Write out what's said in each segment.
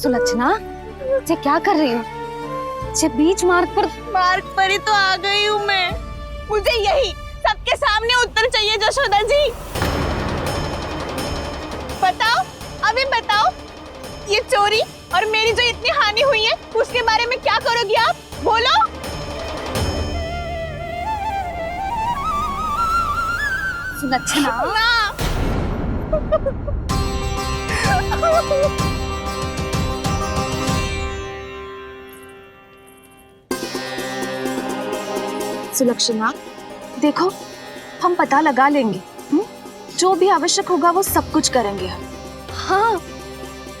सुलक्षणा, ये क्या कर रही हो? ये बीच मार्ग पर ही तो आ गई हूँ मैं। मुझे यही सबके सामने उत्तर चाहिए जशोदा जी। बताओ, अभी बताओ, ये चोरी और मेरी जो इतनी हानि हुई है उसके बारे में क्या करोगी आप? बोलो। सुलक्षणा, सुलक्षणा, देखो हम पता लगा लेंगे, जो भी आवश्यक होगा वो सब कुछ करेंगे हम। हाँ,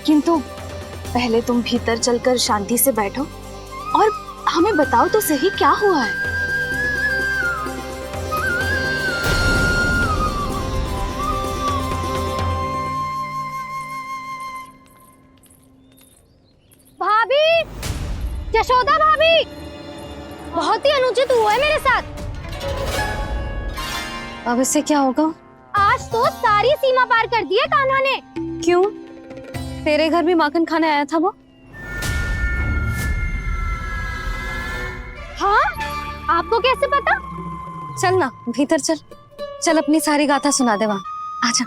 किंतु पहले तुम भीतर चलकर शांति से बैठो और हमें बताओ तो सही क्या हुआ है। भाभी, यशोदा भाभी, बहुत ही अनुचित हुआ है मेरे साथ। अब इससे क्या होगा? आज तो सारी सीमा पार कर दी है कान्हा ने। क्यों? तेरे घर भी माखन खाने आया था वो? हाँ, आपको कैसे पता? चल ना भीतर चल, चल अपनी सारी गाथा सुना दे वहां। आजा।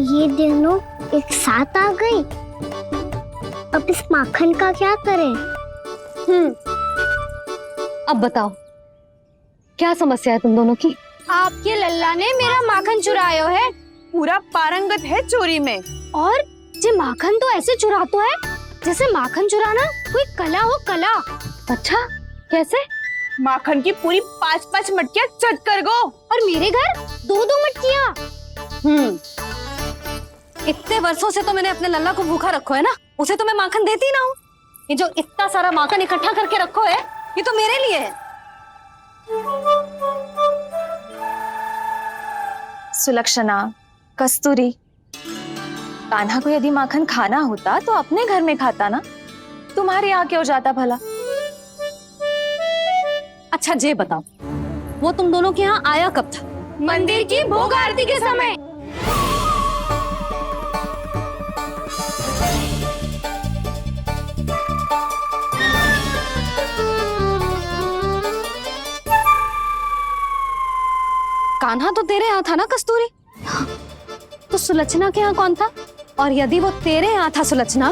ये दोनों एक साथ आ गई। अब इस माखन का क्या करें? अब बताओ क्या समस्या है तुम दोनों की? आपके लल्ला ने मेरा माखन चुरायो है। पूरा पारंगत है चोरी में। और ये माखन तो ऐसे चुराता है जैसे माखन चुराना कोई कला हो, कला। अच्छा, कैसे? माखन की पूरी 5-5 मटकियां चट कर गो। और मेरे घर 2-2 मटकियां। इतने वर्षों से तो मैंने अपने लल्ला को भूखा रखो है ना, उसे तो मैं माखन देती ना हूँ। ये जो इतना सारा माखन इकट्ठा करके रखो है, ये तो मेरे लिए है। सुलक्षणा, कस्तूरी, कान्हा को यदि माखन खाना होता तो अपने घर में खाता ना, तुम्हारे यहाँ क्यों जाता भला? अच्छा ये बताओ, वो तुम दोनों के यहाँ आया कब था? मंदिर की भोग आरती के समय। कान्हा तो तेरे यहाँ था ना कस्तूरी? तो सुलक्षणा के यहाँ कौन था? और यदि वो तेरे यहाँ था सुलक्षणा,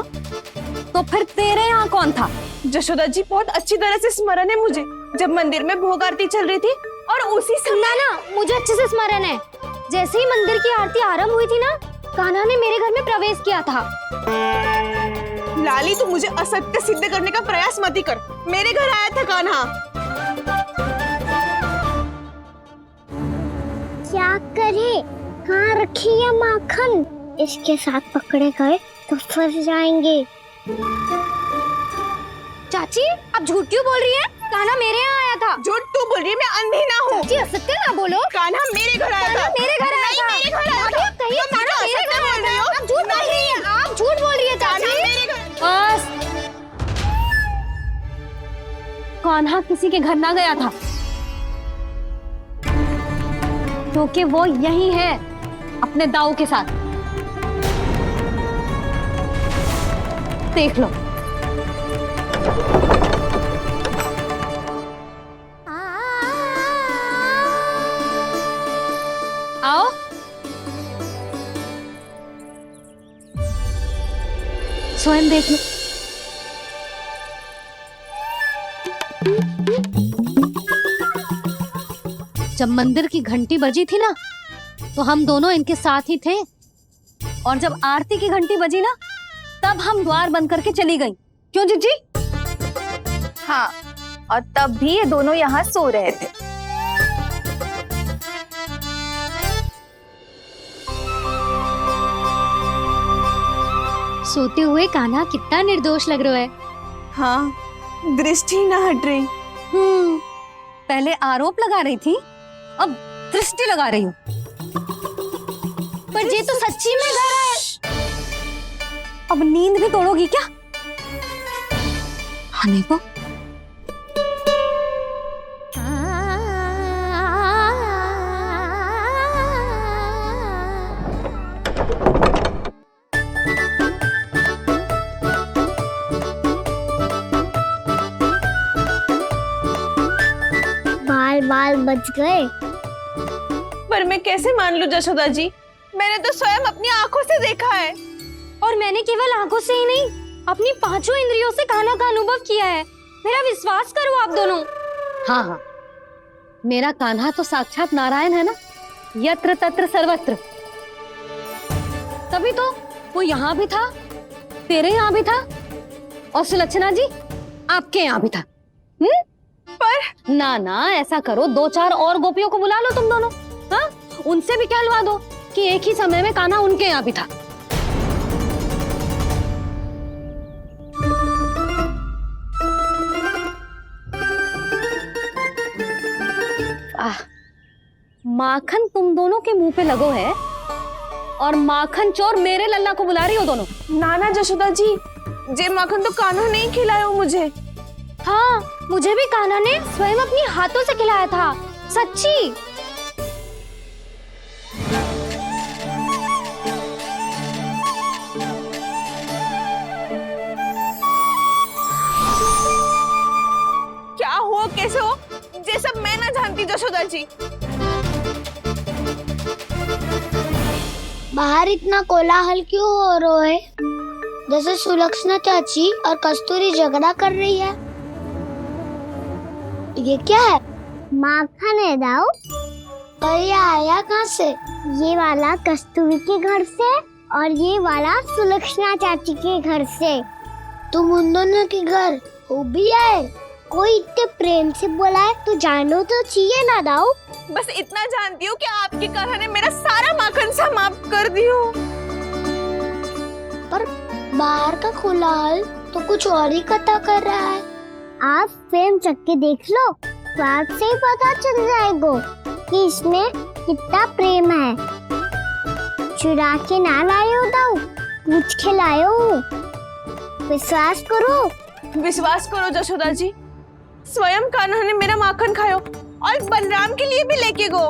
तो फिर तेरे यहाँ कौन था? जशोदा जी, बहुत अच्छी तरह से स्मरण है मुझे, जब मंदिर में भोग आरती चल रही थी और उसी समय ना, मुझे अच्छे से स्मरण है। जैसे ही मंदिर की आरती आरंभ हुई थी ना, कान्हा ने मेरे घर में प्रवेश किया था। लाली, तू मुझे असत्य सिद्ध करने का प्रयास मत ही कर। मेरे घर आया था कान्हा। क्या करे? कहाँ रखी है माखन? इसके साथ पकड़े गए तो फंस जाएंगे। चाची, आप झूठ क्यों बोल रही हैं? कान्हा मेरे यहाँ आया था। झूठ तू बोल रही है? मैं अंधी ना हूँ। चाची, असत्य ना बोलो। कान्हा मेरे घर आया था। मेरे घर आया था। मेरे घर आया था। कहिए कान्हा मेरे घर आया था। आप झूठ बोल रही हैं। आप झूठ बोल रही है चाची। बस, कान्हा किसी के घर ना गया था, क्योंकि वो यही है अपने दाऊ के साथ। देख लो। आओ। स्वयं देख लो। जब मंदिर की घंटी बजी थी ना, तो हम दोनों इनके साथ ही थे, और जब आरती की घंटी बजी ना, तब हम द्वार बंद करके चली गई। क्यों जीजी? हाँ, और तब भी ये दोनों यहाँ सो रहे थे। सोते हुए कान्हा कितना निर्दोष लग रहा है। हाँ, दृष्टि ना हट रही। पहले आरोप लगा रही थी, अब दृष्टि लगा रही हूँ। पर ये तो सच्ची में घर है। अब नींद भी तोड़ोगी क्या? हनी को बाल बाल बच गए। पर मैं कैसे मान लूं जशोदा जी, मैंने तो स्वयं अपनी आंखों से देखा है। और मैंने केवल आंखों से ही नहीं, अपनी पांचों इंद्रियों से कान्हा का अनुभव किया है। मेरा विश्वास करो आप दोनों। हाँ हाँ, मेरा कान्हा तो साक्षात नारायण है ना, यत्र तत्र सर्वत्र। तभी तो वो यहाँ भी था, तेरे यहाँ भी था, और सुलक्षणा जी आपके यहाँ भी था। पर ना ना, ऐसा करो, 2-4 और गोपियों को बुला लो तुम दोनों, हाँ, उनसे भी कहलवा दो कि एक ही समय में कान्हा उनके यहाँ भी था। माखन तुम दोनों के मुंह पे लगो है, और माखन चोर मेरे लल्ला को बुला रही हो दोनों। नाना जशोदा जी, जे माखन तो कान्हा नहीं खिलाया मुझे। हाँ, मुझे भी कान्हा ने स्वयं अपनी हाथों से खिलाया था, सच्ची। क्या हो कैसे हो, ये सब मैं ना जानती जशोदा जी। बाहर इतना कोलाहल क्यों हो रहा है? जैसे सुलक्षणा चाची और कस्तूरी झगड़ा कर रही है। ये क्या है? माखन है दाऊ। और ये आया कहाँ से? ये वाला कस्तूरी के घर से और ये वाला सुलक्षणा चाची के घर से। तुम उन दोनों के घर हो भी आए? कोई इतने प्रेम से बोला है तो जानो तो चाहिए ना दाऊ। बस इतना जानती हूँ कि आपकी कान्हा ने मेरा सारा माखन समाप्त कर दियो। पर बाहर का कोलाहल तो कुछ और ही कथा कर रहा है। आप फिल्म चख के देख लो तो आपसे ही पता चल जाएगा कि इसमें कितना प्रेम है। चुरा के ना लायो दाऊ, पूछ के लायो। विश्वास करो जशोदा जी, स्वयं कान्हा ने मेरा माखन खायो और बलराम के लिए भी लेके गो।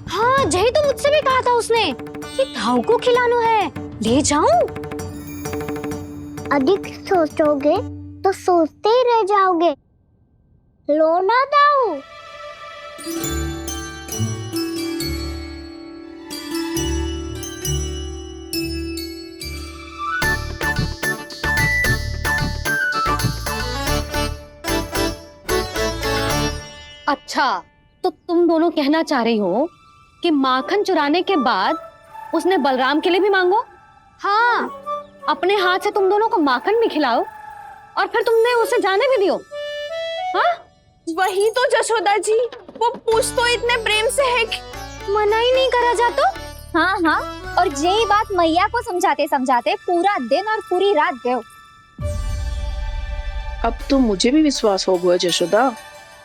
हाँ, जही तो मुझसे भी कहा था उसने कि दाऊ को खिलाना है, ले जाऊं। अधिक सोचोगे तो सोचते ही रह जाओगे। लो ना दाऊ। अच्छा, तो तुम दोनों कहना चाह रही हो कि माखन चुराने के बाद उसने बलराम के लिए भी मांगो? हाँ, अपने हाथ से तुम दोनों को माखन भी खिलाओ और फिर तुमने उसे जाने भी दियो? हाँ, वही तो जशोदा जी, वो पूछ तो इतने प्रेम से है कि मना ही नहीं करा जाता। हाँ हाँ, और यही बात मैया को समझाते समझाते पूरा दिन और पूरी रात गए। अब तो मुझे भी विश्वास हो गया जशोदा,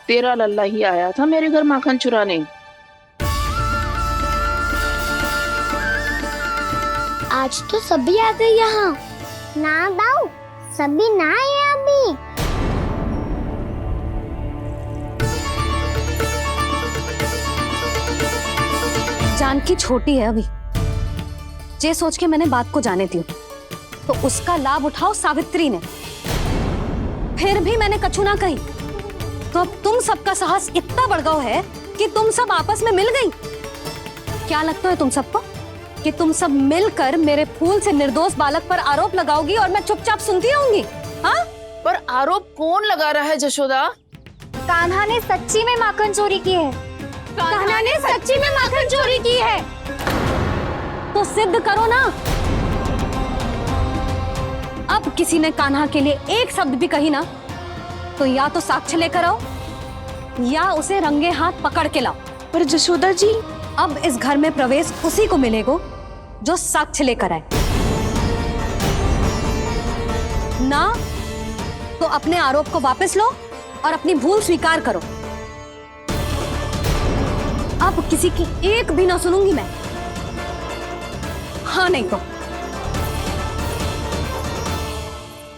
तेरा लल्ला ही आया था मेरे घर माखन चुराने। आज तो सभी आ गए यहाँ। ना दाऊ, सभी ना आए अभी। जानकी छोटी है अभी, ये सोच के मैंने बात को जाने दी, तो उसका लाभ उठाओ सावित्री ने। फिर भी मैंने कछु ना कही, तो अब तुम सबका साहस इतना बढ़ गया है कि तुम सब आपस में मिल गई। क्या लगता है तुम सबको कि तुम सब मिलकर मेरे फूल से निर्दोष बालक पर आरोप लगाओगी और मैं चुपचाप सुनती रहूंगी? हाँ? पर आरोप कौन लगा रहा है जशोदा? कान्हा ने सच्ची में माखन चोरी की है। कान्हा ने सच्ची में माखन चोरी की है। तो सिद्ध करो ना। अब किसी ने कान्हा के लिए एक शब्द भी कही ना, तो या तो साक्ष्य लेकर आओ या उसे रंगे हाथ पकड़ के लाओ। पर जशोदा जी, अब इस घर में प्रवेश उसी को मिलेगा जो साक्ष्य लेकर आए। ना तो अपने आरोप को वापस लो और अपनी भूल स्वीकार करो। अब किसी की एक भी ना सुनूंगी मैं। हाँ नहीं तो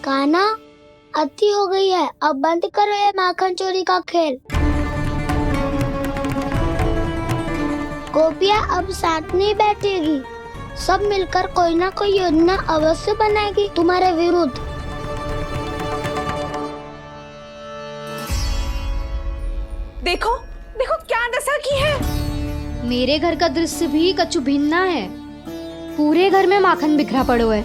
कान्हा, अति हो गई है, अब बंद करो ये माखन चोरी का खेल। गोपिया अब साथ नहीं बैठेगी, सब मिलकर कोई ना कोई योजना अवश्य बनाएगी तुम्हारे विरुद्ध। देखो देखो क्या दशा की है। मेरे घर का दृश्य भी कछु भिन्न है। पूरे घर में माखन बिखरा पड़ो है।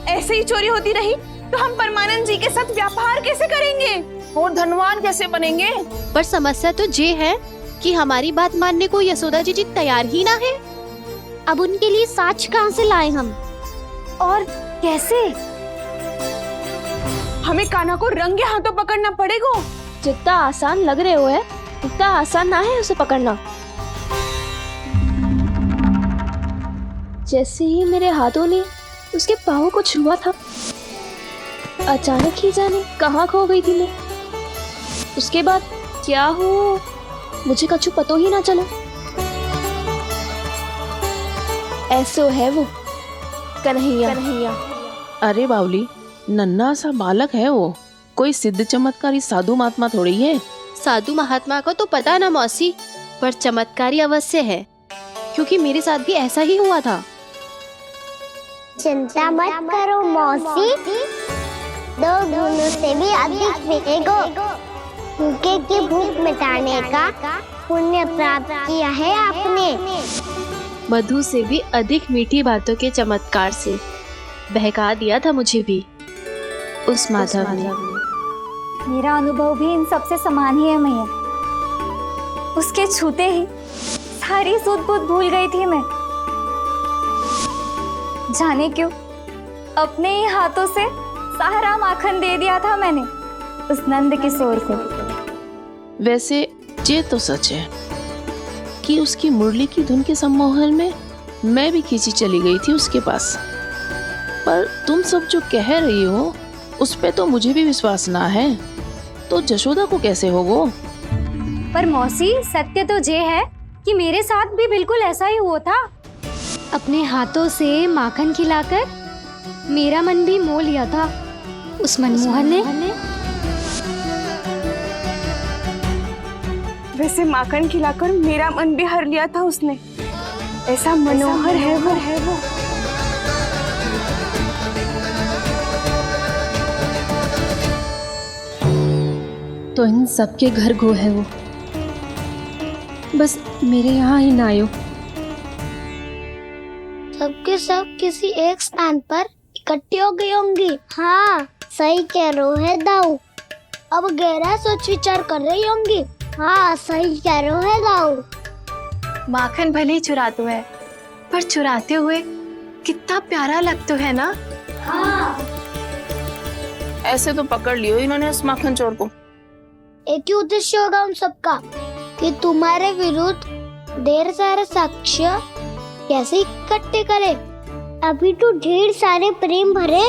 ऐसे ही चोरी होती रही तो हम परमानंद जी के साथ व्यापार कैसे करेंगे और धनवान कैसे बनेंगे? पर समस्या तो ये है कि हमारी बात मानने को यशोदा जी तैयार ही ना है। अब उनके लिए साक्ष्य कहाँ से लाएं हम? और कैसे? हमें कान्हा को रंगे हाथों पकड़ना पड़ेगा। जितना आसान लग रहे हो है उतना आसान ना है उसे पकड़ना। जैसे ही मेरे हाथों ने उसके पाँव को छुआ था, अचानक ही जाने कहाँ खो गई थी मैं। उसके बाद क्या हो मुझे कछु पतो ही ना चला। ऐसो है वो कन्हैया। अरे बावली, नन्हा सा बालक है वो, कोई सिद्ध चमत्कारी साधु महात्मा थोड़ी है। साधु महात्मा को तो पता ना मौसी, पर चमत्कारी अवश्य है, क्योंकि मेरे साथ भी ऐसा ही हुआ था। चिंता मत करो मौसी, 2 गुणों से भी अधिक मिलेगा। भूखे की भूख मिटाने का पुण्य प्राप्त किया है आपने। मधु से भी अधिक मीठी बातों के चमत्कार से बहका दिया था मुझे भी उस माधव ने। मेरा अनुभव भी इन सबसे समान ही है मैया। उसके छूते ही सारी सूध बूध भूल गई थी मैं। जाने क्यों अपने ही हाथों से सारा माखन दे दिया था मैंने उस नंद किशोर को। वैसे ये तो सच है कि उसकी मुरली की धुन के सम्मोहन में मैं भी खींची चली गई थी उसके पास। पर तुम सब जो कह रही हो उस पे तो मुझे भी विश्वास ना है, तो जशोदा को कैसे होगो? पर मौसी, सत्य तो ये है कि मेरे साथ भी बिल्कुल ऐसा ही हुआ था। अपने हाथों से माखन खिलाकर मेरा मन भी मोह लिया था उस मनमोहन ने। वैसे माखन खिलाकर मेरा मन भी हर लिया था उसने। ऐसा मनोहर है वो। तो इन सबके घर गो है वो, बस मेरे यहाँ ही ना आयो। सबके सब किसी एक स्थान पर इकट्ठी हो गई होंगी। हाँ, सही कह रहे है दाऊ। अब गहरा सोच विचार कर रही होंगी। हाँ, सही कह रहे है दाऊ। माखन भले ही चुराते है, पर चुराते हुए कितना प्यारा लगता है ना। ऐसे तो पकड़ लियो इन्होंने उस माखन चोर को। एक ही उद्देश्य होगा उन सबका कि तुम्हारे विरुद्ध ढेर सारे साक्ष्य कैसे इकट्ठे करें। अभी तो ढेर सारे प्रेम भरे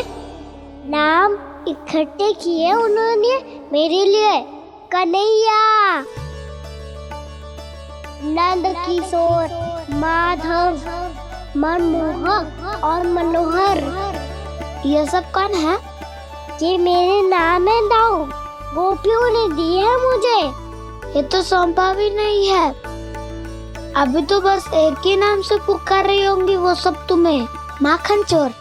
नाम इकट्ठे किए उन्होंने मेरे लिए। कन्हैया, नंद किशोर, माधव, मनमोहक और मनोहर, ये सब कौन है? ये मेरे नाम है दाऊ। गोपियों ने दी है मुझे, ये तो सौंपा भी नहीं है। अभी तो बस एक ही नाम से पुकार रही होंगी वो सब तुम्हें, माखन चोर।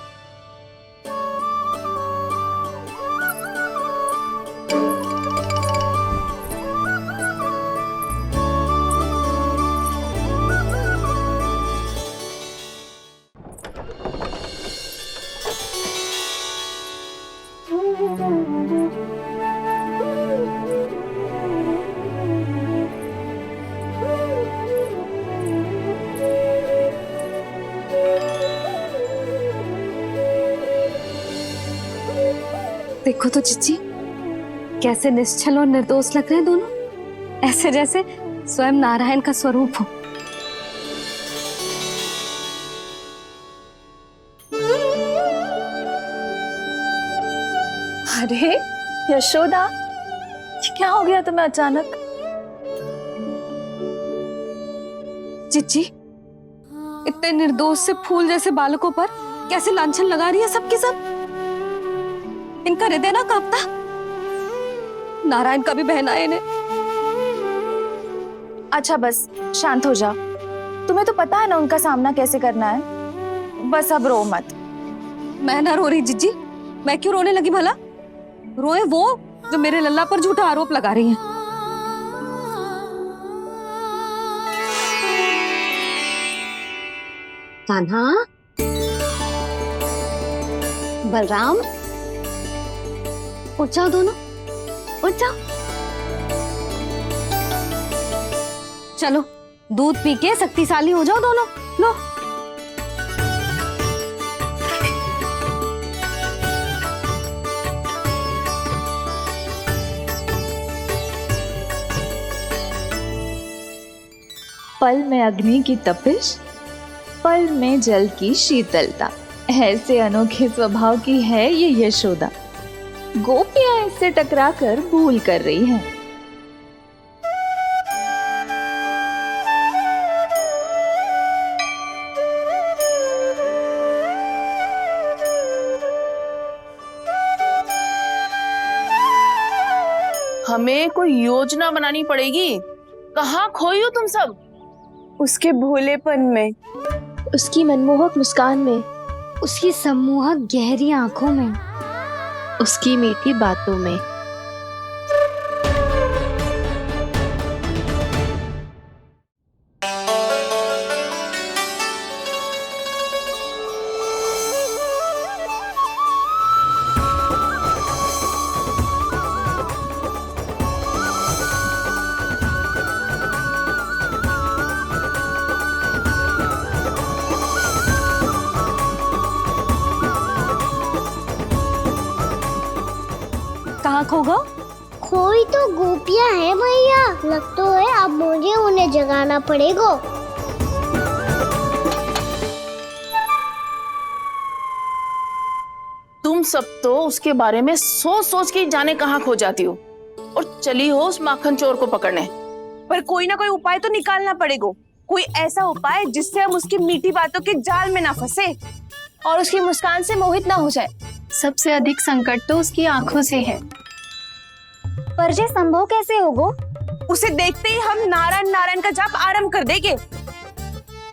देखो तो चिच्ची, कैसे निश्चल और निर्दोष लग रहे हैं दोनों, ऐसे जैसे स्वयं नारायण का स्वरूप हो। अरे यशोदा, ये क्या हो गया तुम्हें अचानक? चिच्ची, इतने निर्दोष से फूल जैसे बालकों पर कैसे लांछन लगा रही है सबके सब। इनका हृदय ना कांपता। नारायण का भी बहना है इन्हें। अच्छा बस शांत हो जा, तुम्हें तो पता है ना उनका सामना कैसे करना है। बस अब रो मत। मैं ना रो रही जिज्जी, मैं क्यों रोने लगी भला? रोए वो जो मेरे लल्ला पर झूठा आरोप लगा रही है। कान्हा, बलराम, उठ जाओ दोनों, उठ जाओ। चलो दूध पी के शक्तिशाली हो जाओ दोनों। लो पल में अग्नि की तपिश, पल में जल की शीतलता, ऐसे अनोखे स्वभाव की है ये यशोदा। गोपियां इससे टकराकर भूल कर रही हैं। हमें कोई योजना बनानी पड़ेगी। कहाँ खोई हो तुम सब? उसके भोलेपन में, उसकी मनमोहक मुस्कान में, उसकी सम्मोहक गहरी आंखों में, उसकी मीठी बातों में। कहाँ खो गो? खोई तो गोपियां हैं भैया। लगता है अब मुझे उन्हें जगाना पड़ेगा। तुम सब तो उसके बारे में सोच सोच के जाने कहाँ खो जाती हो और चली हो उस माखन चोर को पकड़ने। पर कोई ना कोई उपाय तो निकालना पड़ेगा। कोई ऐसा उपाय जिससे हम उसकी मीठी बातों के जाल में ना फंसे और उसकी मुस्कान से मोहित ना हो जाए। सबसे अधिक संकट तो उसकी आंखों से है। पर ये संभव कैसे होगा? उसे देखते ही हम नारायण नारायण का जाप आरंभ कर देंगे।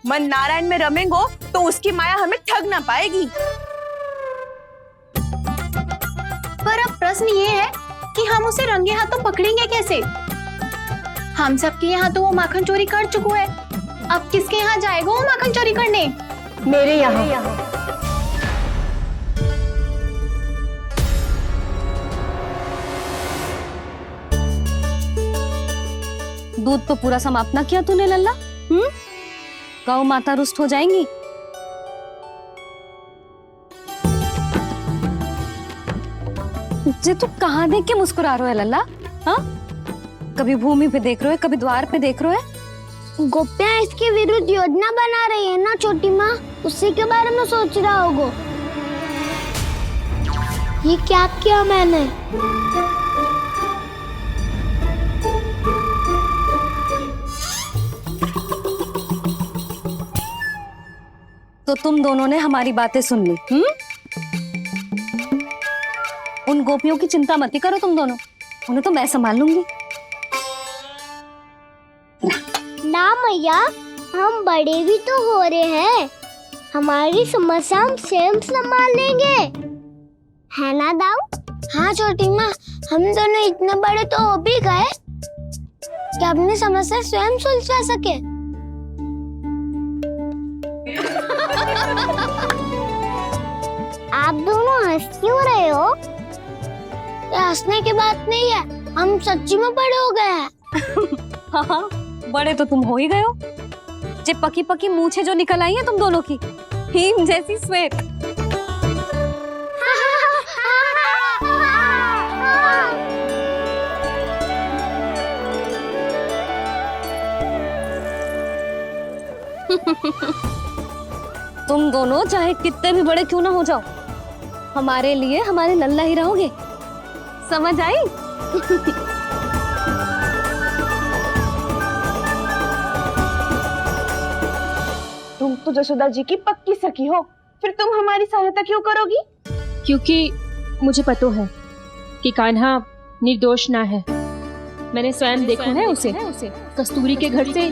मन नारायण में रमेंगो तो उसकी माया हमें ठग ना पाएगी। पर अब प्रश्न ये है कि हम उसे रंगे हाथों पकड़ेंगे कैसे? हम सबके यहाँ तो वो माखन चोरी कर चुका है। अब किसके यहाँ जाएगा वो माखन चोरी करने? मेरे यहाँ। दूध तो पूरा समाप्त ना किया तूने लल्ला। गौ माता रुष्ट हो जाएंगी। जे तू कहाँ देख के मुस्कुरा रहे हो लल्ला? हाँ, कभी भूमि पे देख रहे हो, कभी द्वार पे देख रहे हो। गोपियां इसके विरुद्ध योजना बना रही है ना छोटी माँ, उसी के बारे में सोच रहा होगा। ये क्या किया मैंने? तो तुम दोनों ने हमारी बातें सुन ली। उन गोपियों की चिंता मत करो तुम दोनों, उन्हें तो मैं संभाल लूंगी। ना मैया, हम बड़े भी तो हो रहे हैं। हमारी समस्या हम स्वयं संभाल लेंगे, है ना दाऊ? हाँ छोटी माँ, हम दोनों इतने बड़े तो हो भी गए कि अपनी समस्या स्वयं सुलझा सके। आप दोनों हंस क्यों रहे हो? ये हंसने की बात नहीं है, हम सच्ची में बड़े हो गए हैं। हाँ, बड़े तो तुम हो ही गए हो। जे पकी पकी मूछें जो निकल आई हैं तुम दोनों की, हिम जैसी श्वेत। तुम दोनों चाहे कितने भी बड़े क्यों ना हो जाओ, हमारे लिए हमारे लल्ला ही रहोगे। समझ आई? तो जसोदा जी की पक्की सखी हो, फिर तुम हमारी सहायता क्यों करोगी? क्योंकि मुझे पता है कि कान्हा निर्दोष ना है। मैंने स्वयं देखा है उसे कस्तूरी के घर से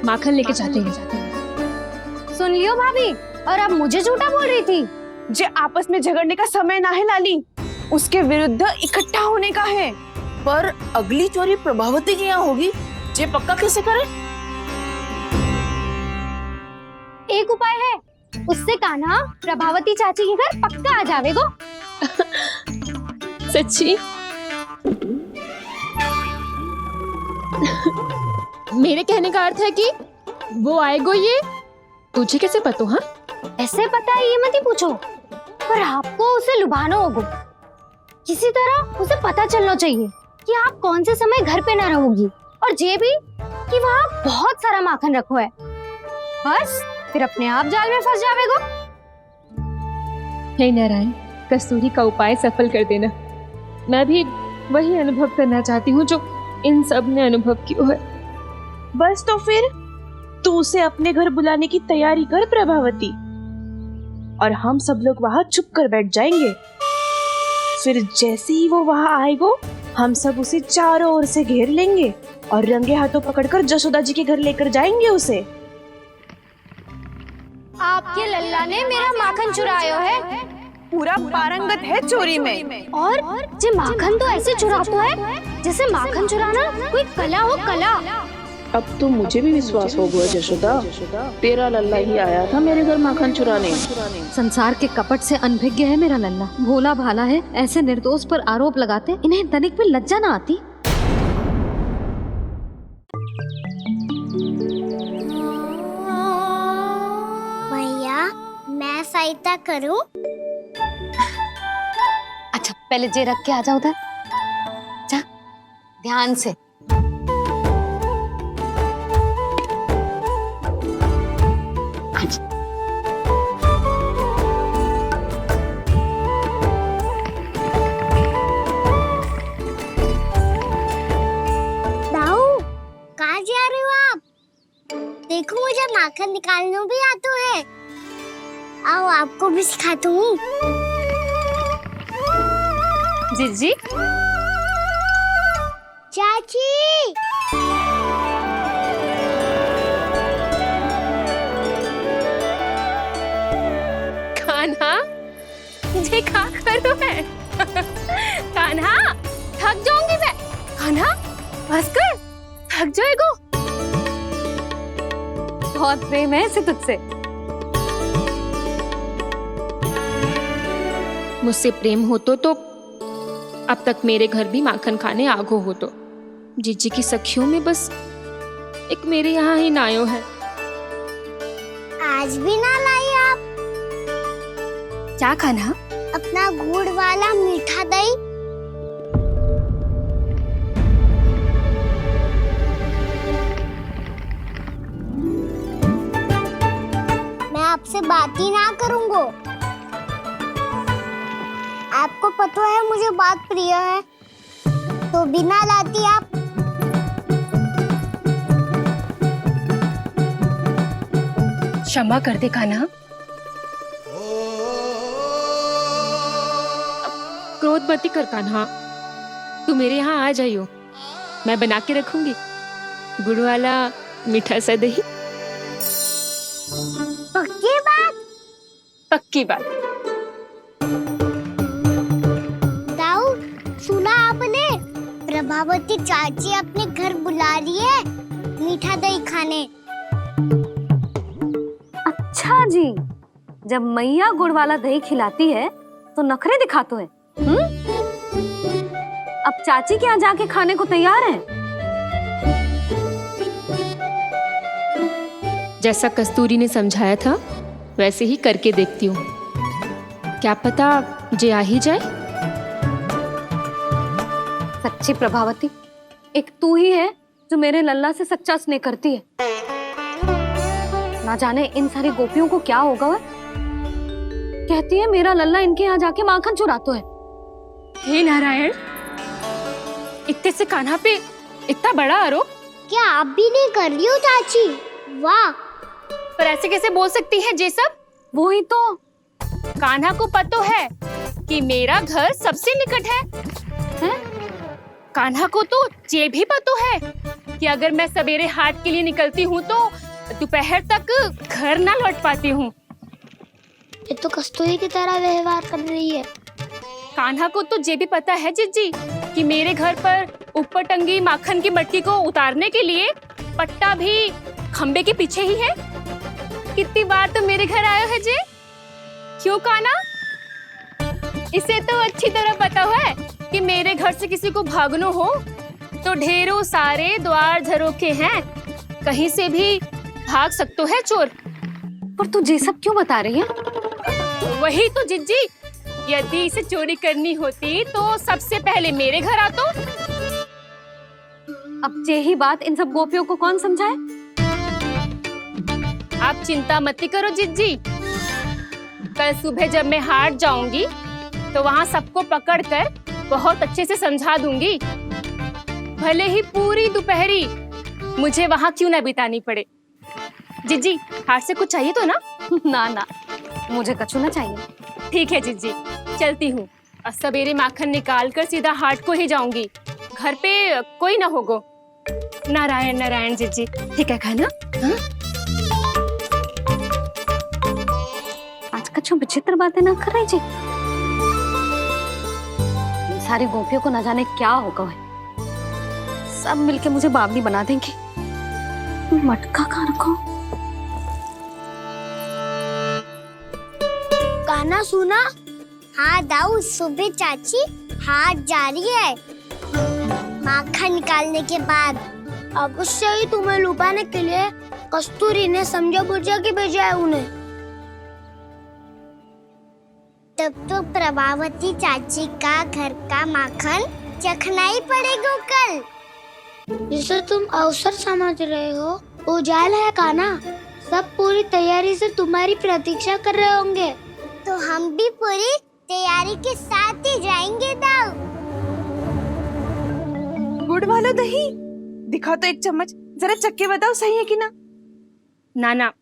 माखन लेके जाते हैं। सुन लियो भाभी, और अब मुझे झूठा बोल रही थी। जे आपस में झगड़ने का समय ना है लाली, उसके विरुद्ध इकट्ठा होने का है। पर अगली चोरी प्रभावती की यहाँ होगी, जे पक्का कैसे करे? एक उपाय है, उससे कान्हा प्रभावती चाची के घर पक्का आ जावेगो। सच्ची? मेरे कहने का अर्थ है कि वो आएगो, ये तुझे कैसे पता? हाँ, ऐसे पता है ये मत ही पूछो, पर आपको उसे लुभाना होगा। किसी तरह उसे पता चलना चाहिए कि आप कौन से समय घर पे ना रहोगी, और ये भी कि वहाँ बहुत सारा माखन रखो है। बस फिर अपने आप जाल में फंस जावेगो। हे नारायण, कस्तूरी का उपाय सफल कर देना। मैं भी वही अनुभव करना चाहती हूँ जो इन सब ने अनुभव किया है। बस तो फिर तू उसे अपने घर बुलाने की तैयारी कर प्रभावती, और हम सब लोग वहाँ चुप कर बैठ जाएंगे। फिर जैसे ही वो वहाँ आएगो, हम सब उसे चारों ओर से घेर लेंगे और रंगे हाथों पकड़कर जसोदा जी के घर लेकर जाएंगे उसे। आपके लल्ला ने मेरा माखन चुरायो है, पूरा पारंगत है चोरी में। और जे माखन तो ऐसे चुराता है जैसे माखन चुराना कोई कला हो, कला। अब तो मुझे भी विश्वास हो गया जशोदा, तेरा लल्ला ही आया था मेरे घर माखन चुराने। संसार के कपट से अनभिज्ञ है मेरा लल्ला, भोला भाला है। ऐसे निर्दोष पर आरोप लगाते इन्हें तनिक भी लज्जा ना आती। भैया, मैं सहायता करूं? अच्छा पहले जे रख के आ जाओ उधर, जा ध्यान से। दाऊ, कहाँ जा रहे हो आप? देखो मुझे माखन निकालना भी आता है। आओ आपको भी सिखाता हूँ। जीजी, चाची, कान्हा, मुझे क्या करो है? कान्हा, थक जाऊंगी मैं। कान्हा, बस कर, थक जाएगो। बहुत प्रेम है इसे तुझसे। मुझसे प्रेम हो तो अब तक मेरे घर भी माखन खाने आगो हो। तो जीजी की सखियों में बस एक मेरे यहाँ ही नायो है। आज भी ना लाई आप? क्या खाना? अपना गुड़ वाला मीठा दही। मैं आपसे बात ही ना करूंगा। आपको पता है मुझे बात प्रिय है, तो बिना लाती आप। क्षमा कर दे कान्हा। क्रोध मत कर कान्हा, तू मेरे यहाँ आ जाइयो, मैं बना के रखूंगी गुड़ वाला मीठा सा दही। पक्की बात? पक्की बात। दाऊ, सुना आपने? प्रभावती चाची अपने घर बुला रही है मीठा दही खाने। अच्छा जी, जब मैया गुड़ वाला दही खिलाती है तो नखरे दिखाते हैं। अब चाची के यहाँ जाके खाने को तैयार हैं। जैसा कस्तूरी ने समझाया था वैसे ही करके देखती हूँ, क्या पता जे आ ही जाए। सच्ची प्रभावती, एक तू ही है जो मेरे लल्ला से सच्चा स्नेह करती है। ना जाने इन सारी गोपियों को क्या होगा। वह कहती है मेरा लल्ला इनके यहाँ जाके माखन चुराता है। हे नारायण, इतने से कान्हा पे इतना बड़ा आरोप। क्या आप भी नहीं कर रही हो चाची? वाह, पर ऐसे कैसे बोल सकती है जे सब? वो ही तो। कान्हा को पता है कि मेरा घर सबसे निकट है, हैं? कान्हा को तो ये भी पता है कि अगर मैं सवेरे हाट के लिए निकलती हूँ तो दोपहर तक घर ना लौट पाती हूँ। ये तो कस्तूरी की तरह व्यवहार कर रही है। कान्हा को तो ये भी पता है जीजी कि मेरे घर पर ऊपर टंगी माखन की मटकी को उतारने के लिए पट्टा भी खंबे के पीछे ही है। कितनी बार तो मेरे घर आया है जी। क्यों कान्हा? इसे तो अच्छी तरह पता है कि मेरे घर से किसी को भागना हो तो ढेरों सारे द्वार झरोखे हैं, कहीं से भी भाग सकते है चोर। पर तू ये सब क्यों बता रही है? वही तो जिज्जी, यदि इसे चोरी करनी होती तो सबसे पहले मेरे घर आतो। अब यही बात इन सब गोपियों को कौन समझाए? आप चिंता मत करो जिज्जी, कल सुबह जब मैं हाट जाऊंगी तो वहाँ सबको पकड़कर बहुत अच्छे से समझा दूंगी, भले ही पूरी दोपहरी मुझे वहाँ क्यों ना बितानी पड़े। जिज्जी, हाट से कुछ चाहिए तो ना? ना ना, मुझे कछु ना चाहिए। ठीक है जिज्जी, चलती हूँ। और सवेरे माखन निकाल कर सीधा हाट को ही जाऊंगी, घर पे कोई ना होगो। नारायण नारायण जिज्जी, ठीक है खाना? हाँ? आज कछु विचित्र बातें ना कर रही जी। सारी गोपियों को न जाने क्या होगा है, सब मिलके मुझे बावली बना देंगे। मटका कहाँ रखो? गाना सुना? हाँ दाऊ, सुबह चाची हाथ जा रही है माखन निकालने के बाद। अवश्य ही तुम्हें लुभाने के लिए कस्तूरी ने समझा बुझा के भेजा है उन्हें। तब तो प्रभावती चाची का घर का माखन चखना ही पड़ेगा कल। जिसे तुम अवसर समझ रहे हो, उजाल है काना। सब पूरी तैयारी से तुम्हारी प्रतीक्षा कर रहे होंगे। तो हम भी पूरी तैयारी के साथ ही जाएंगे दाऊ। गुड़ वाला दही दिखा तो एक चम्मच, जरा चख के बताओ सही है कि ना? ना ना,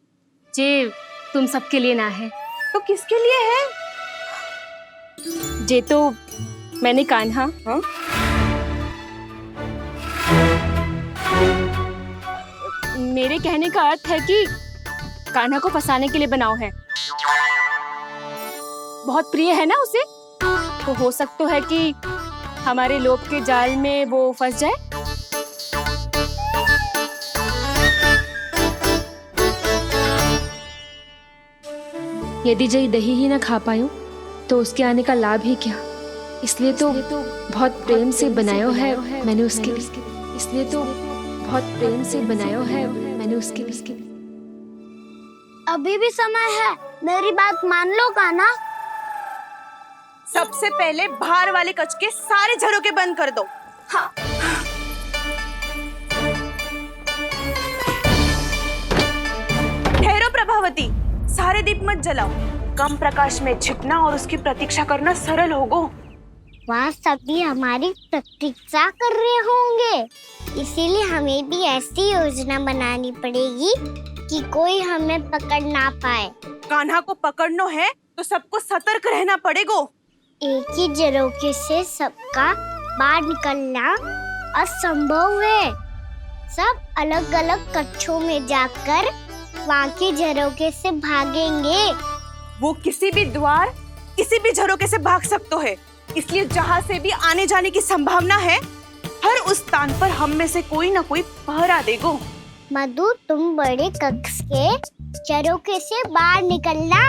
जे तुम सबके लिए ना है। तो किसके लिए है? जे तो मैंने कान्हा, हाँ? मेरे कहने का अर्थ है कि कान्हा को फंसाने के लिए बनाओ है। बहुत प्रिय है ना उसे, तो हो सकता है कि हमारे लोभ के जाल में वो फंस जाए। यदि जय दही ही ना खा पायूं तो उसके आने का लाभ ही क्या। इसलिए तो बहुत प्रेम से बनाया है मैंने उसके लिए। इसलिए तो बहुत प्रेम से बनाया है मैंने उसके लिए। अभी भी समय है, मेरी बात मान लो काना। सबसे पहले बाहर वाले कच के सारे झरोके बंद कर दो। हाँ। ठहरो प्रभावती, सारे दीप मत जलाओ। कम प्रकाश में छिपना और उसकी प्रतीक्षा करना सरल होगो। वहाँ सभी हमारी प्रतीक्षा कर रहे होंगे, इसीलिए हमें भी ऐसी योजना बनानी पड़ेगी कि कोई हमें पकड़ ना पाए। कान्हा को पकड़ना है तो सबको सतर्क रहना पड़ेगा। एक ही झरोके से सबका बाहर निकलना असंभव है। सब अलग अलग कक्षों में जाकर वहाँ के झरोके से भागेंगे। वो किसी भी द्वार, किसी भी झरोके से भाग सकते है, इसलिए जहाँ से भी आने जाने की संभावना है, हर उस स्थान पर हम में से कोई ना कोई पहरा देगो। मधु, तुम बड़े कक्ष के झरोके से बाहर निकलना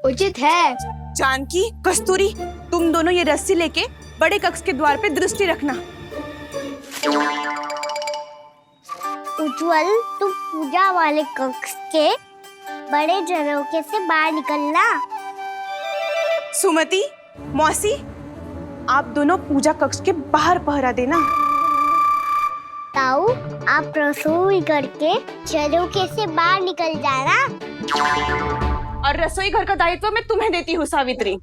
उचित है। जानकी, कस्तूरी, तुम दोनों ये रस्सी लेके बड़े कक्ष के द्वार पे दृष्टि रखना। उज्जवल, तुम पूजा वाले कक्ष के बड़े झरोके से बाहर निकलना। सुमति, मौसी, आप दोनों पूजा कक्ष के बाहर पहरा देना। ताऊ, आप रसोई करके झरोके से बाहर निकल जाना। और रसोई घर का दायित्व मैं तुम्हें देती हूँ सावित्री।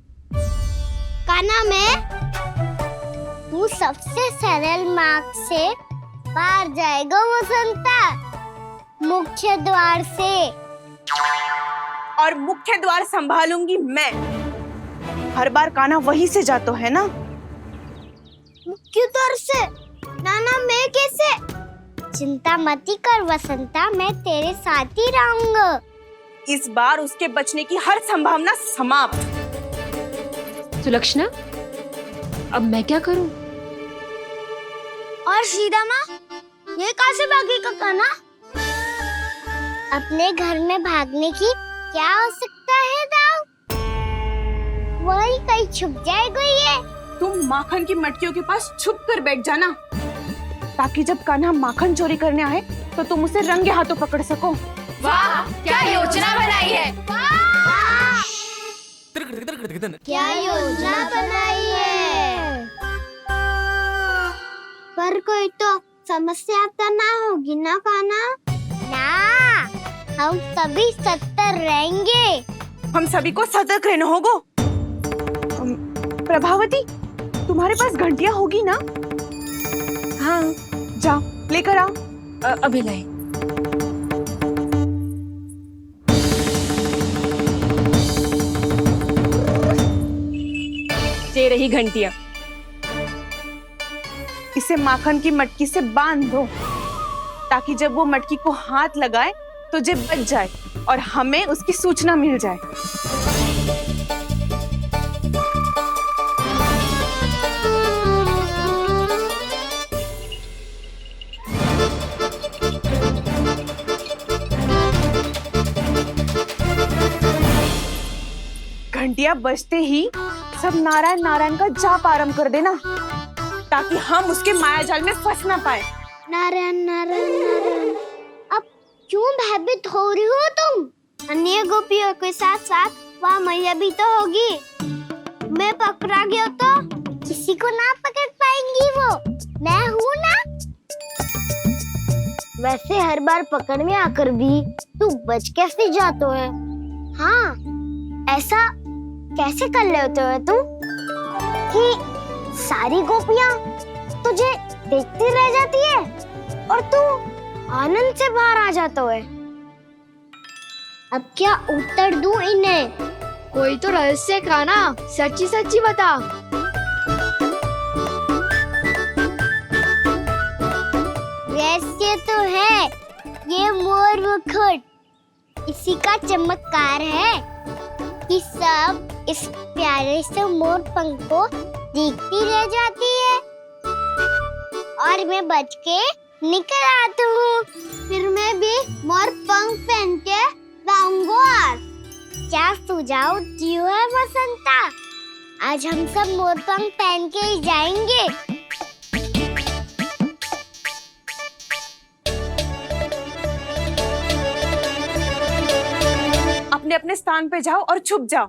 काना, मैं तू सबसे सरल मार्ग से बाहर जाएगा वसंता, मुख्य द्वार से। और मुख्य द्वार संभालूंगी मैं। हर बार कान्हा वहीं से जाता है ना। मुख्य द्वार से? नाना मैं कैसे? चिंता मती कर वसंता, मैं तेरे साथ ही रहूंगा। इस बार उसके बचने की हर संभावना समाप्त। सुलक्षणा, अब मैं क्या करूं? और सीधा माँ, ये कहाँ से भागेगा कान्हा? अपने घर में भागने की क्या हो सकता है दाव? वही कहीं छुप जाएगा ये। तुम माखन की मटकियों के पास छुप कर बैठ जाना, ताकि जब कान्हा माखन चोरी करने आए तो तुम उसे रंगे हाथों पकड़ सको। वाह, क्या योजना बनाई है। क्या योजना बनाई है? पर कोई तो समस्या तो ना होगी ना कान्हा? ना, हम सभी सतर्क रहेंगे। हम सभी को सतर्क रहना होगा। प्रभावती, तुम्हारे पास घंटियां होगी ना? हाँ, जाओ लेकर आओ। अभी लाई। ये रही घंटियां। इसे माखन की मटकी से बांध दो, ताकि जब वो मटकी को हाथ लगाए तो जे बच जाए और हमें उसकी सूचना मिल जाए। घंटियां बजते ही सब नारायण नारायण का जाप आरंभ कर देना, ताकि हम उसके मायाजाल में फंस ना पाए। नारायण नारायण नारायण। अब क्यों भयभीत हो रही हो तुम? अन्य गोपियों के साथ साथ वहाँ मैया भी तो होगी। मैं पकड़ा गया तो किसी को ना पकड़ पाएंगी वो। मैं हूँ ना। वैसे हर बार पकड़ में आकर भी तू बच कैसे जाता है? हाँ, ऐसा कैसे कर लेते हो तुम कि सारी गोपियाँ तुझे देखती रह जाती है और तू आनंद से बाहर आ जाता है? अब क्या उत्तर दूं इन्हें? कोई तो रहस्य कान्हा, सच्ची सच्ची बता। रहस्य तो है, ये मोर मुकुट इसी का चमत्कार है कि सब इस प्यारे से मोर पंख को देखती रह जाती है और मैं बच के निकल आता हूँ। फिर मैं भी मोर पंख पहन के गाऊंगा। क्या सुझाव दियो है वसंता? आज हम सब मोर पंख पहन के ही जाएंगे। अपने अपने स्थान पे जाओ और छुप जाओ।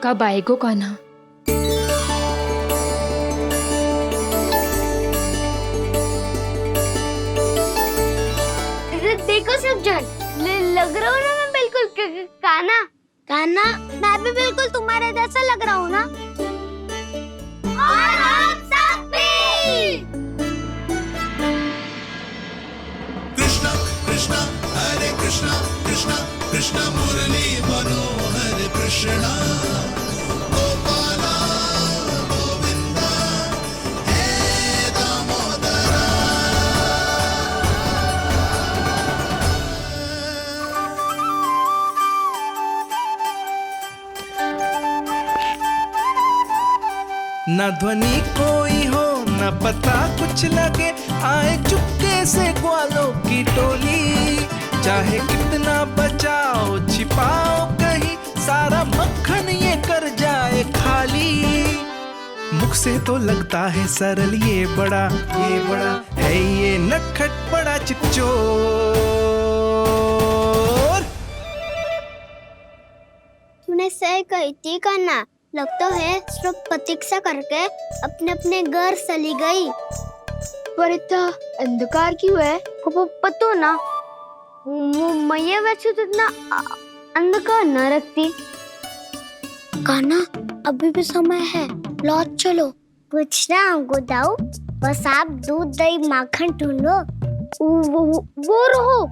कब आएगो कान्हा? देखो सब जन, लग रहा हूँ ना मैं बिल्कुल कान्हा। कान्हा, मैं भी बिल्कुल तुम्हारे जैसा लग रहा हूँ ना? और हम सब भी। कृष्णा कृष्णा हरे कृष्णा कृष्णा कृष्णा मुरली मनोहर कृष्णा गोपाला गोविंदा हे दामोदरा। न ध्वनि कोई हो न पता कुछ लगे, आए चुपके से ग्वालों की टोली। चाहे कितना बचाओ छिपाओ कहीं, सारा मक्खन ये कर जाए खाली। मुख से तो लगता है सरल, ये बड़ा है ये नटखट बड़ा चिपचो। सही कही थी कान्हा, लगता है सब प्रतीक्षा करके अपने अपने घर चली गई। पर इतना अंधकार क्यों है? पतो ना, मैया वैसे तो इतना अंधकार न रखती। कान्हा अभी भी समय है, लौट चलो। कुछ ना हमको दाऊ, बस आप दूध दही माखन ढूंढो। वो रहो।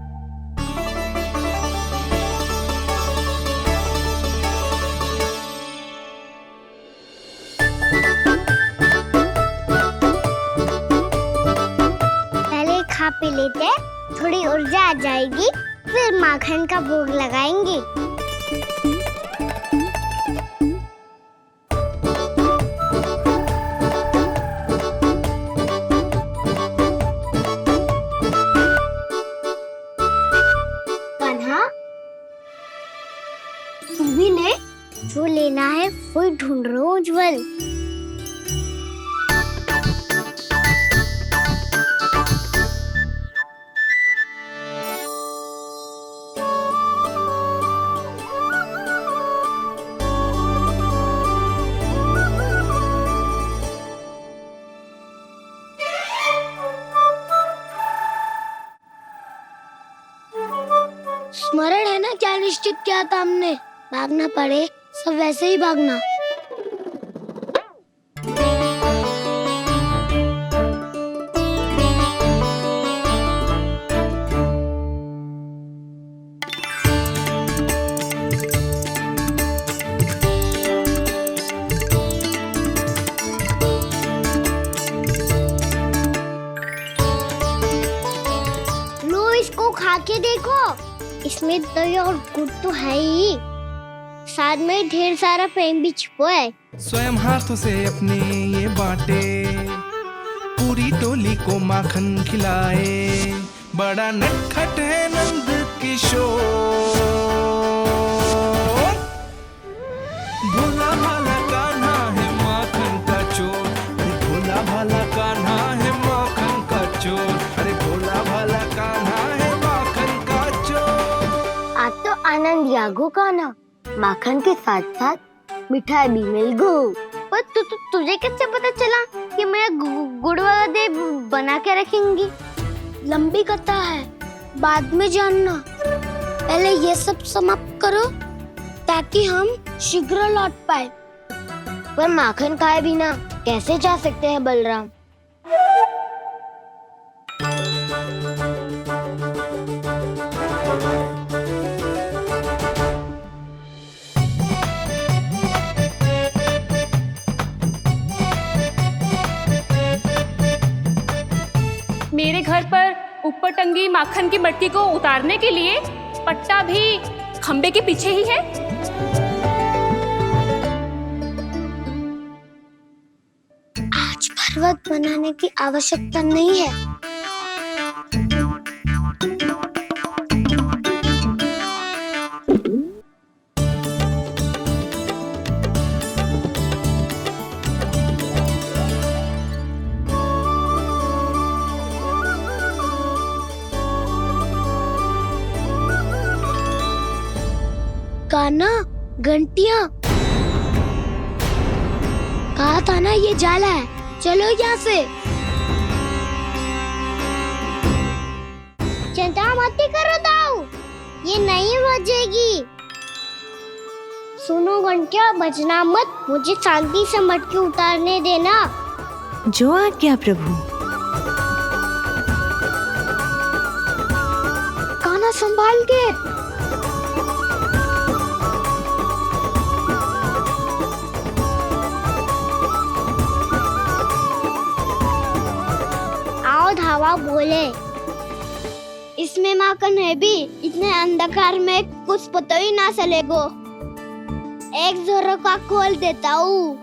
पहले खा पी लेते, थोड़ी ऊर्जा आ जाएगी, फिर माखन का भोग लगाएंगे। जो लेना है वो ढूंढ रहा हूँ उज्जवल। स्मरण है ना क्या निश्चित किया था हमने? भागना पड़े सब वैसे ही भागना। लो इसको खा के देखो, इसमें दही और गुड़ तो है ही, साथ में ढेर सारा प्रेम भी छिपा है। स्वयं हाथों से अपने ये बांटे, पूरी टोली को माखन खिलाए, बड़ा नटखट है नंद किशोर। भोला भाला कान्हा है माखन का चोर, अरे भोला भाला कान्हा है माखन का चोर, अरे भोला भाला कान्हा है माखन का चोर। आज तो आनंद यागो कान्हा, माखन के साथ साथ मिठाई भी मिल गई। पर तुझे कैसे पता चला कि मैं गुड़ वाला दे बना के रखेंगी? लंबी कथा है, बाद में जानना। पहले ये सब समाप्त करो ताकि हम शीघ्र लौट पाए। पर माखन खाए बिना कैसे जा सकते हैं बलराम? मेरे घर पर ऊपर टंगी माखन की मटकी को उतारने के लिए पट्टा भी खंबे के पीछे ही है। आज पर्वत बनाने की आवश्यकता नहीं है। कान्हा, घंटियां, कहा था ना ये जाला है, चलो यहाँ से। चिंता मत करो दाऊ, ये नहीं बजेगी। सुनो घंटिया, बजना मत, मुझे शांति से मटकी उतारने देना। जो आज्ञा प्रभु। कान्हा संभाल के। धावा बोले, इसमें माखन है भी, इतने अंधकार में कुछ पता ही ना चलेगो। एक जोरों का खोल देता हूँ।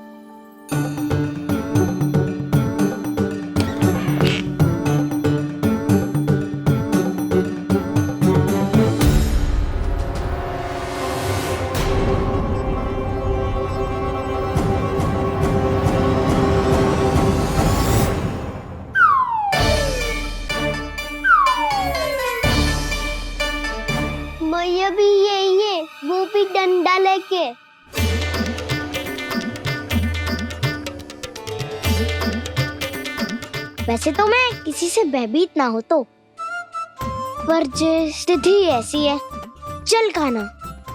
मैया भी यही है, वो भी डंडा लेके। वैसे तो मैं किसी से भयभीत ना हो तो, पर स्थिति ऐसी है। चल कान्हा,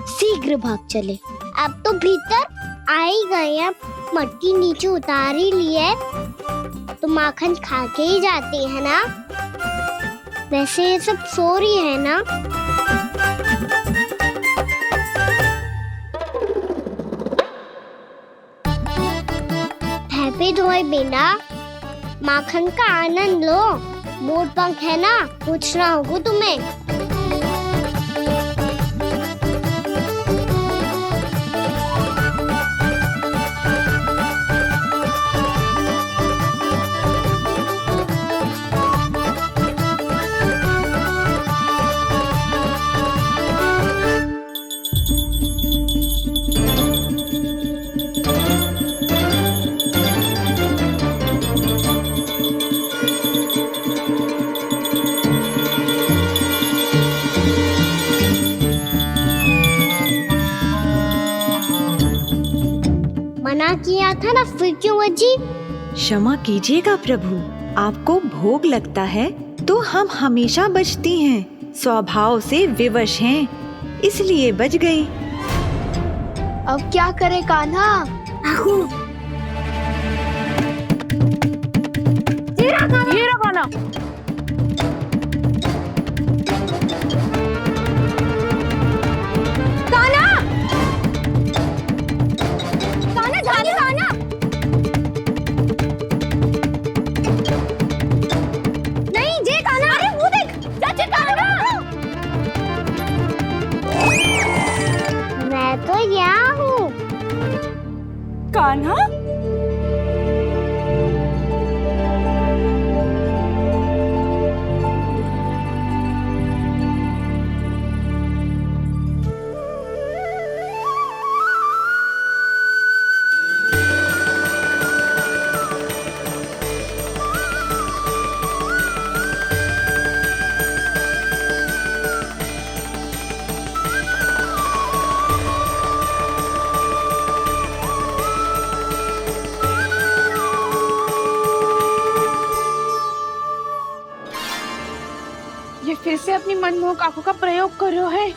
शीघ्र भाग चले। अब तो भीतर आ ही गए हैं, मटकी नीचे उतार ही ली है, तो माखन खा के ही जाते हैं ना। वैसे ये सब सो रही है ना। हैप्पी धोए बिना माखन का आनंद लो। मोर पंख है ना, पूछना होगा तुम्हें। मना किया था ना, फिर क्यों बची? क्षमा कीजिएगा प्रभु, आपको भोग लगता है तो हम हमेशा बचती हैं, स्वभाव से विवश हैं, इसलिए बच गई। अब क्या करे कान्हा? ये रहा कान्हा। मैं तो यहाँ हूँ। कान्हा, ये फिर से अपनी मनमोहक आंखों का प्रयोग कर रहे है।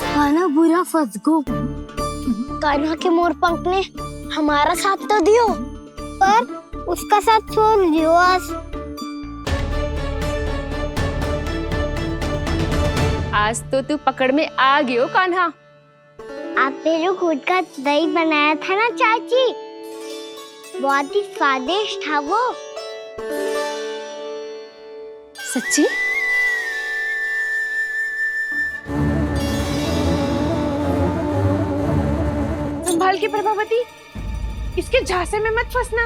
कान्हा बुरा फंस गो। कान्हा के मोर पंख ने हमारा साथ तो दियो, पर उसका साथ छोड़ दियो आज तो तू पकड़ में आ गयो कान्हा। आपने जो खुद का दही बनाया था ना चाची, बहुत ही स्वादिष्ट था वो। सच्ची? संभाल के प्रभावती, इसके झांसे में मत फंसना।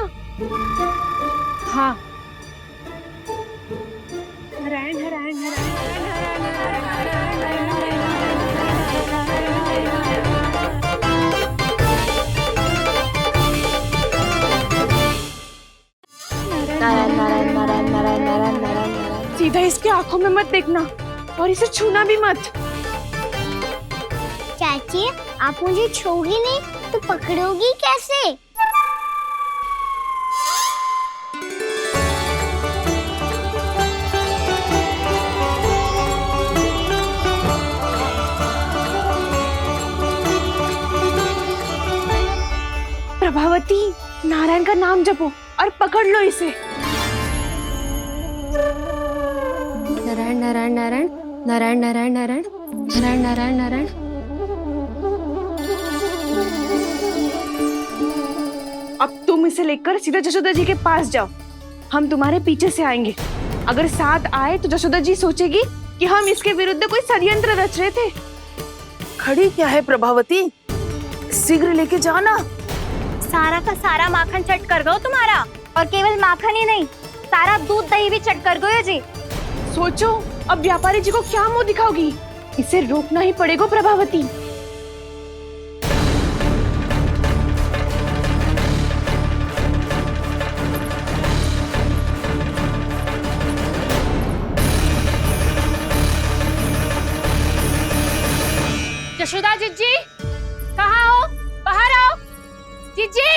हाँ, नारायण नारायण सीधा इसके आंखों में मत देखना और इसे छूना भी मत। चाची, आप मुझे छोड़ोगी नहीं तो पकड़ोगी कैसे? प्रभावती, नारायण का नाम जपो और पकड़ लो इसे। नारायण नारायण नारायण नारायण नारायण नारायण नारायण नारायण नारायण। अब तुम इसे लेकर सीधा जशोदा जी के पास जाओ, हम तुम्हारे पीछे से आएंगे। अगर साथ आए तो जशोदा जी सोचेगी कि हम इसके विरुद्ध कोई षड्यंत्र रच रहे थे। खड़ी क्या है प्रभावती, शीघ्र लेके जाओ ना। सारा का सारा माखन चट कर गयो तुम्हारा, और केवल माखन ही नहीं, सारा दूध दही भी चट कर गयो जी। सोचो अब व्यापारी जी को क्या मुंह दिखाओगी, इसे रोकना ही पड़ेगा प्रभावती। कहाँ हो? बाहर आओ। जीजी।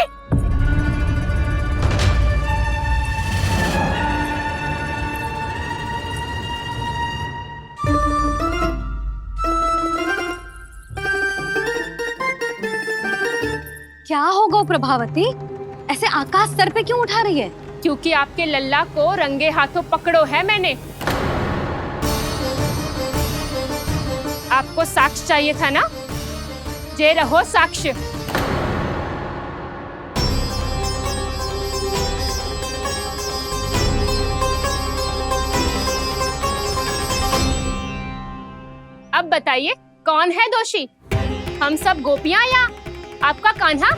क्या हो गो प्रभावती, ऐसे आकाश सर पे क्यों उठा रही है? क्योंकि आपके लल्ला को रंगे हाथों पकड़ो है मैंने। आपको साक्ष्य चाहिए था ना? जे रहो साक्ष्य। अब बताइए कौन है दोषी, हम सब गोपियां या आपका कान्हा?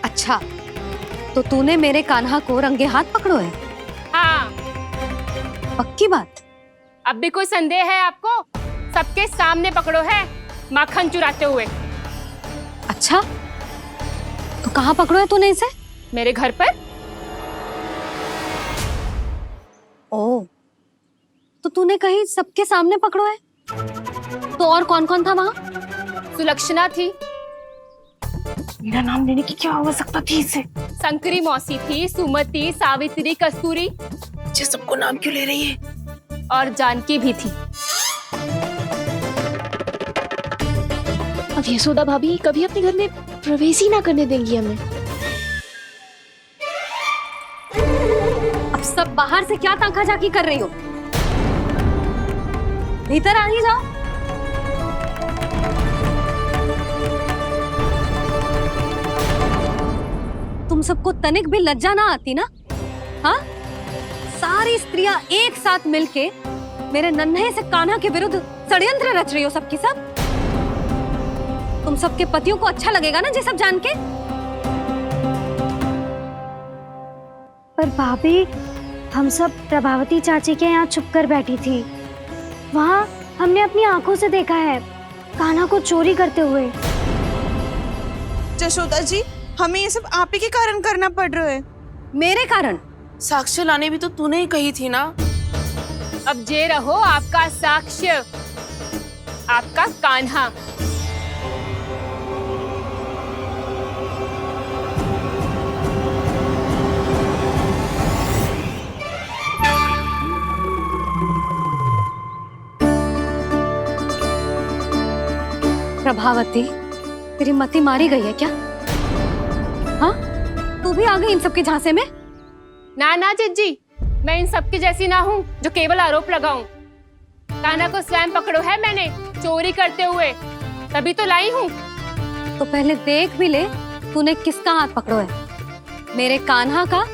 अच्छा, तो तूने मेरे कान्हा को रंगे हाथ पकड़ो है? हाँ। पक्की बात? अब भी कोई संदेह है आपको? सबके सामने पकड़ो है माखन चुराते हुए। अच्छा, तो कहाँ पकड़ो है तूने इसे? मेरे घर पर। ओ, तो तूने कहीं सबके सामने पकड़ो है? तो और कौन कौन था वहाँ? सुलक्षणा थी। मेरा नाम लेने की क्या आवश्यकता थी इसे? संकरी मौसी थी, सुमति, सावित्री, कस्तूरी। ये सबको नाम क्यों ले रही है? और जानकी भी थी। अब यशोदा भाभी कभी अपने घर में प्रवेश ही ना करने देंगी हमें। अब सब बाहर से क्या ताका झाकी कर रही हो? भीतर आ ही जाओ। तुम सबको तनिक भी लज्जा ना आती ना? हाँ, सारी स्त्रियां एक साथ मिलके मेरे नन्हे से कान्हा के विरुद्ध षड्यंत्र रच रही हो सबकी सब। तुम सबके पतियों को अच्छा लगेगा ना ये सब जान के? पर भाभी, हम सब प्रभावती चाची के यहाँ छुप कर बैठी थी। वहाँ हमने अपनी आंखों से देखा है कान्हा को चोरी करते हुए। जशोदा जी, हमें ये सब आप ही के कारण करना पड़ रहा है। मेरे कारण? साक्ष्य लाने भी तो तूने ही कही थी ना। अब जे रहो आपका साक्ष्य, आपका कान्हा। प्रभावती, तेरी मति मारी गई है क्या? हाँ, तू भी आ गई इन सबके झांसे में? ना ना जिज्जी, मैं इन सबकी जैसी ना हूँ जो केवल आरोप लगाऊं। कान्हा को स्वयं पकड़ो है मैंने चोरी करते हुए, तभी तो लाई हूँ। तो पहले देख भी ले तूने किसका हाथ पकड़ो है, मेरे कान्हा का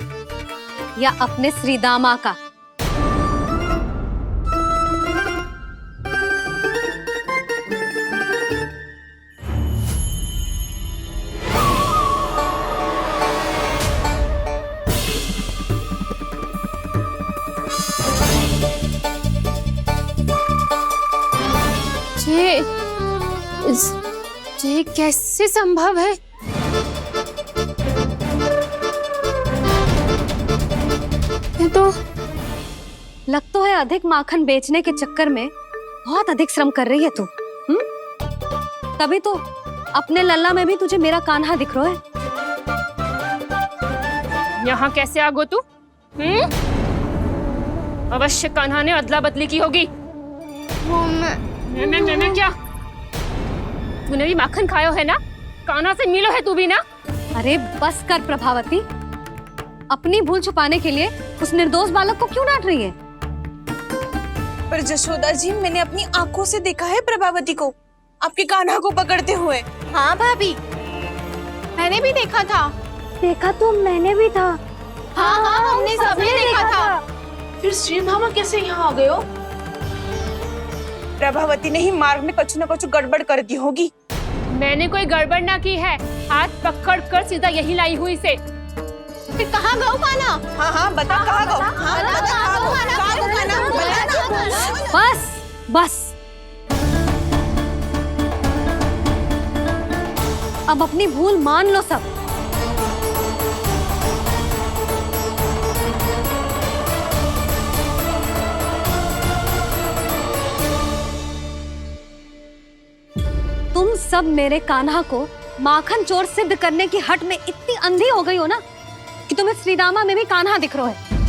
या अपने श्रीदामा का? ये कैसे संभव है? ये तो लग तो है अधिक माखन बेचने के चक्कर में बहुत अधिक श्रम कर रही है तू। तभी तो अपने लल्ला में भी तुझे मेरा कान्हा दिख रहा है। यहाँ कैसे आ गो तू? अवश्य कान्हा ने अदला बदली की होगी। मैं क्या? तूने भी माखन खायो है ना? कान्हा से मिलो है तू भी ना? अरे बस कर प्रभावती, अपनी भूल छुपाने के लिए उस निर्दोष बालक को क्यों डांट रही है? पर जशोदा जी, मैंने अपनी आंखों से देखा है प्रभावती को आपके कान्हा को पकड़ते हुए। हाँ भाभी, मैंने भी देखा था। देखा तो मैंने भी था। हाँ हाँ, हमने सबने देखा था। फिर श्रीधामा कैसे यहाँ आ गए हो? प्रभावती ने ही मार्ग में कुछ न कुछ गड़बड़ कर दी होगी। मैंने कोई गड़बड़ ना की है, हाथ पकड़ कर सीधा यही लाई हुई से। फिर कहाँ गौ कान्हा? हाँ हाँ, बता कहाँ गौ? हाँ बता कहाँ गौ? कहाँ गौ कान्हा? बता। बस बस, अब अपनी भूल मान लो सब। तुम सब मेरे कान्हा को माखन चोर सिद्ध करने की हट में इतनी अंधी हो गई हो ना कि तुम्हें श्रीरामा में भी कान्हा दिख रहा है।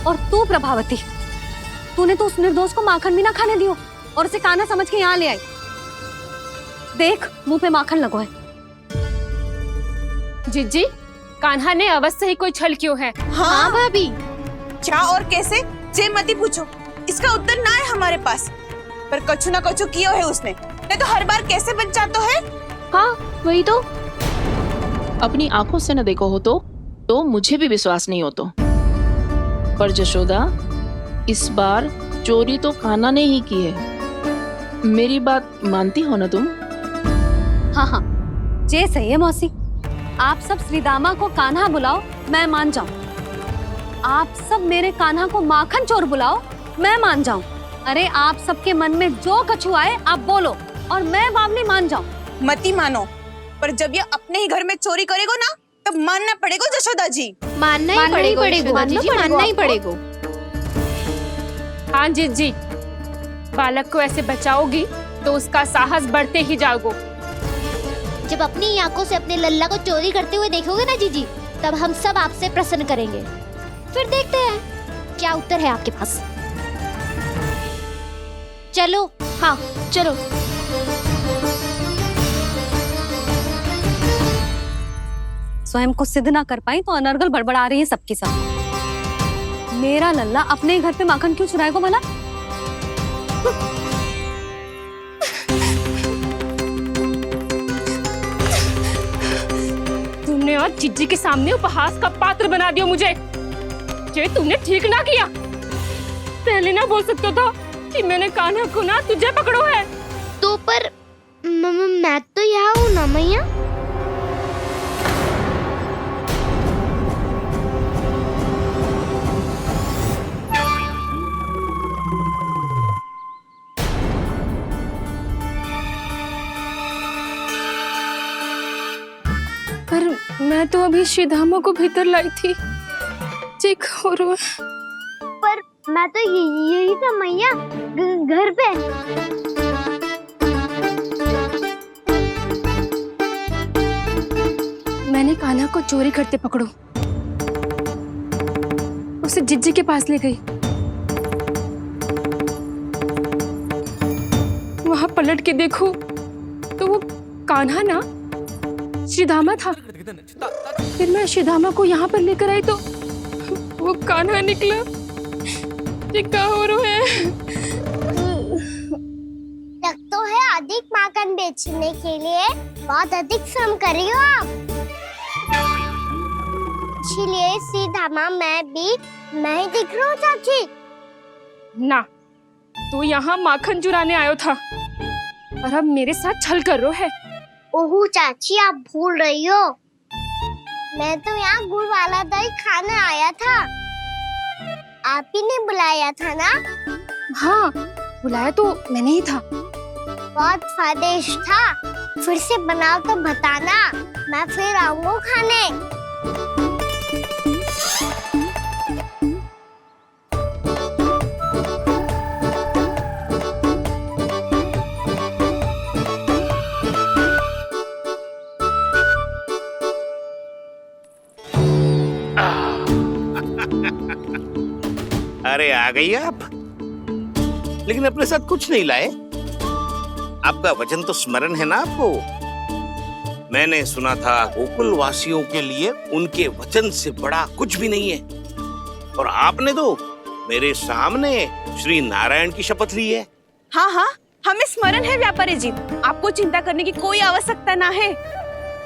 और तू प्रभावती, तूने तो उस निर्दोष को माखन भी ना खाने दियो और उसे कान्हा समझ के यहाँ ले आई। देख, मुंह पे माखन लगो है। जिज्जी, कान्हा ने अवश्य ही कोई छल क्यों है। हाँ भाभी, क्या और कैसे जे मती पूछो, इसका उत्तर ना है हमारे पास। पर कछु ना कछु किया है उसने, नहीं तो हर बार कैसे बच जाता है। हाँ वही तो, अपनी आंखों से न देखो हो तो मुझे भी विश्वास नहीं हो तो। पर जशोदा, इस बार चोरी तो कान्हा ने ही की है। मेरी बात मानती हो ना तुम? हाँ हाँ, जे सही है मौसी। आप सब श्रीदामा को कान्हा बुलाओ, मैं मान जाऊं। आप सब मेरे कान्हा को माखन चोर बुलाओ, मैं मान जाऊं। अरे आप सबके मन में जो कछु आए आप बोलो और मैं बावली मान जाऊं। मती मानो, पर जब ये अपने ही घर में चोरी करेगो ना तब मानना पड़ेगा जशोदा जी। मानना ही पड़ेगा, मानना ही पड़ेगा। हाँ जिज्जी, बालक को ऐसे बचाओगी तो उसका साहस बढ़ते ही जाओगे। जब अपनी आंखों से अपने लल्ला को चोरी करते हुए देखोगे ना जीजी, तब हम सब आपसे प्रसन्न करेंगे। फिर देखते हैं क्या उत्तर है आपके पास। चलो। हाँ चलो। स्वयं को सिद्ध ना कर पाई तो अनर्गल बड़बड़ा रही है सबकी सब। मेरा लल्ला अपने घर पे माखन क्यों चुराएगा भला? तुमने आज जिज्जी के सामने उपहास का पात्र बना दिया मुझे। ये तुमने ठीक ना किया। पहले ना बोल सकता था कि मैंने कान्हा को ना तुझे पकड़ो है। तो पर मैं तो यहाँ हूँ ना मैया। पर मैं तो अभी श्रीधामा को भीतर लाई थी। चेक हो रहा है। पर मैं तो यही था मैया, घर पे। मैंने कान्हा को चोरी करते पकड़ो, उसे जिज्जी के पास ले गई। वहां पलट के देखो तो वो कान्हा ना श्रीधामा था। फिर मैं श्रीधामा को यहाँ पर लेकर आई तो वो कान्हा निकला। ये क्या हो रहा है? लग तो है अधिक माखन बेचने के लिए बहुत अधिक श्रम कर रही हो आप। इसीलिए सीधामा मैं ही दिख रहा हूँ चाची। ना, तू यहाँ माखन चुराने आयो था और अब मेरे साथ छल कर रो है। ओह चाची, आप भूल रही हो, मैं तो यहाँ गुड़ वाला दही खाने आया था। आप ही ने बुलाया था ना? हाँ, बुलाया तो मैंने ही था। बहुत स्वादिष्ट था। फिर से बनाओ तो बताना, मैं फिर आऊंगा खाने। अरे आ गई आप, लेकिन अपने साथ कुछ नहीं लाए। आपका वचन तो स्मरण है ना आपको? मैंने सुना था गोकुल वासियों के लिए उनके वचन से बड़ा कुछ भी नहीं है। और आपने तो मेरे सामने श्री नारायण की शपथ ली है। हाँ हाँ, हमें स्मरण है व्यापारी जी। आपको चिंता करने की कोई आवश्यकता ना है।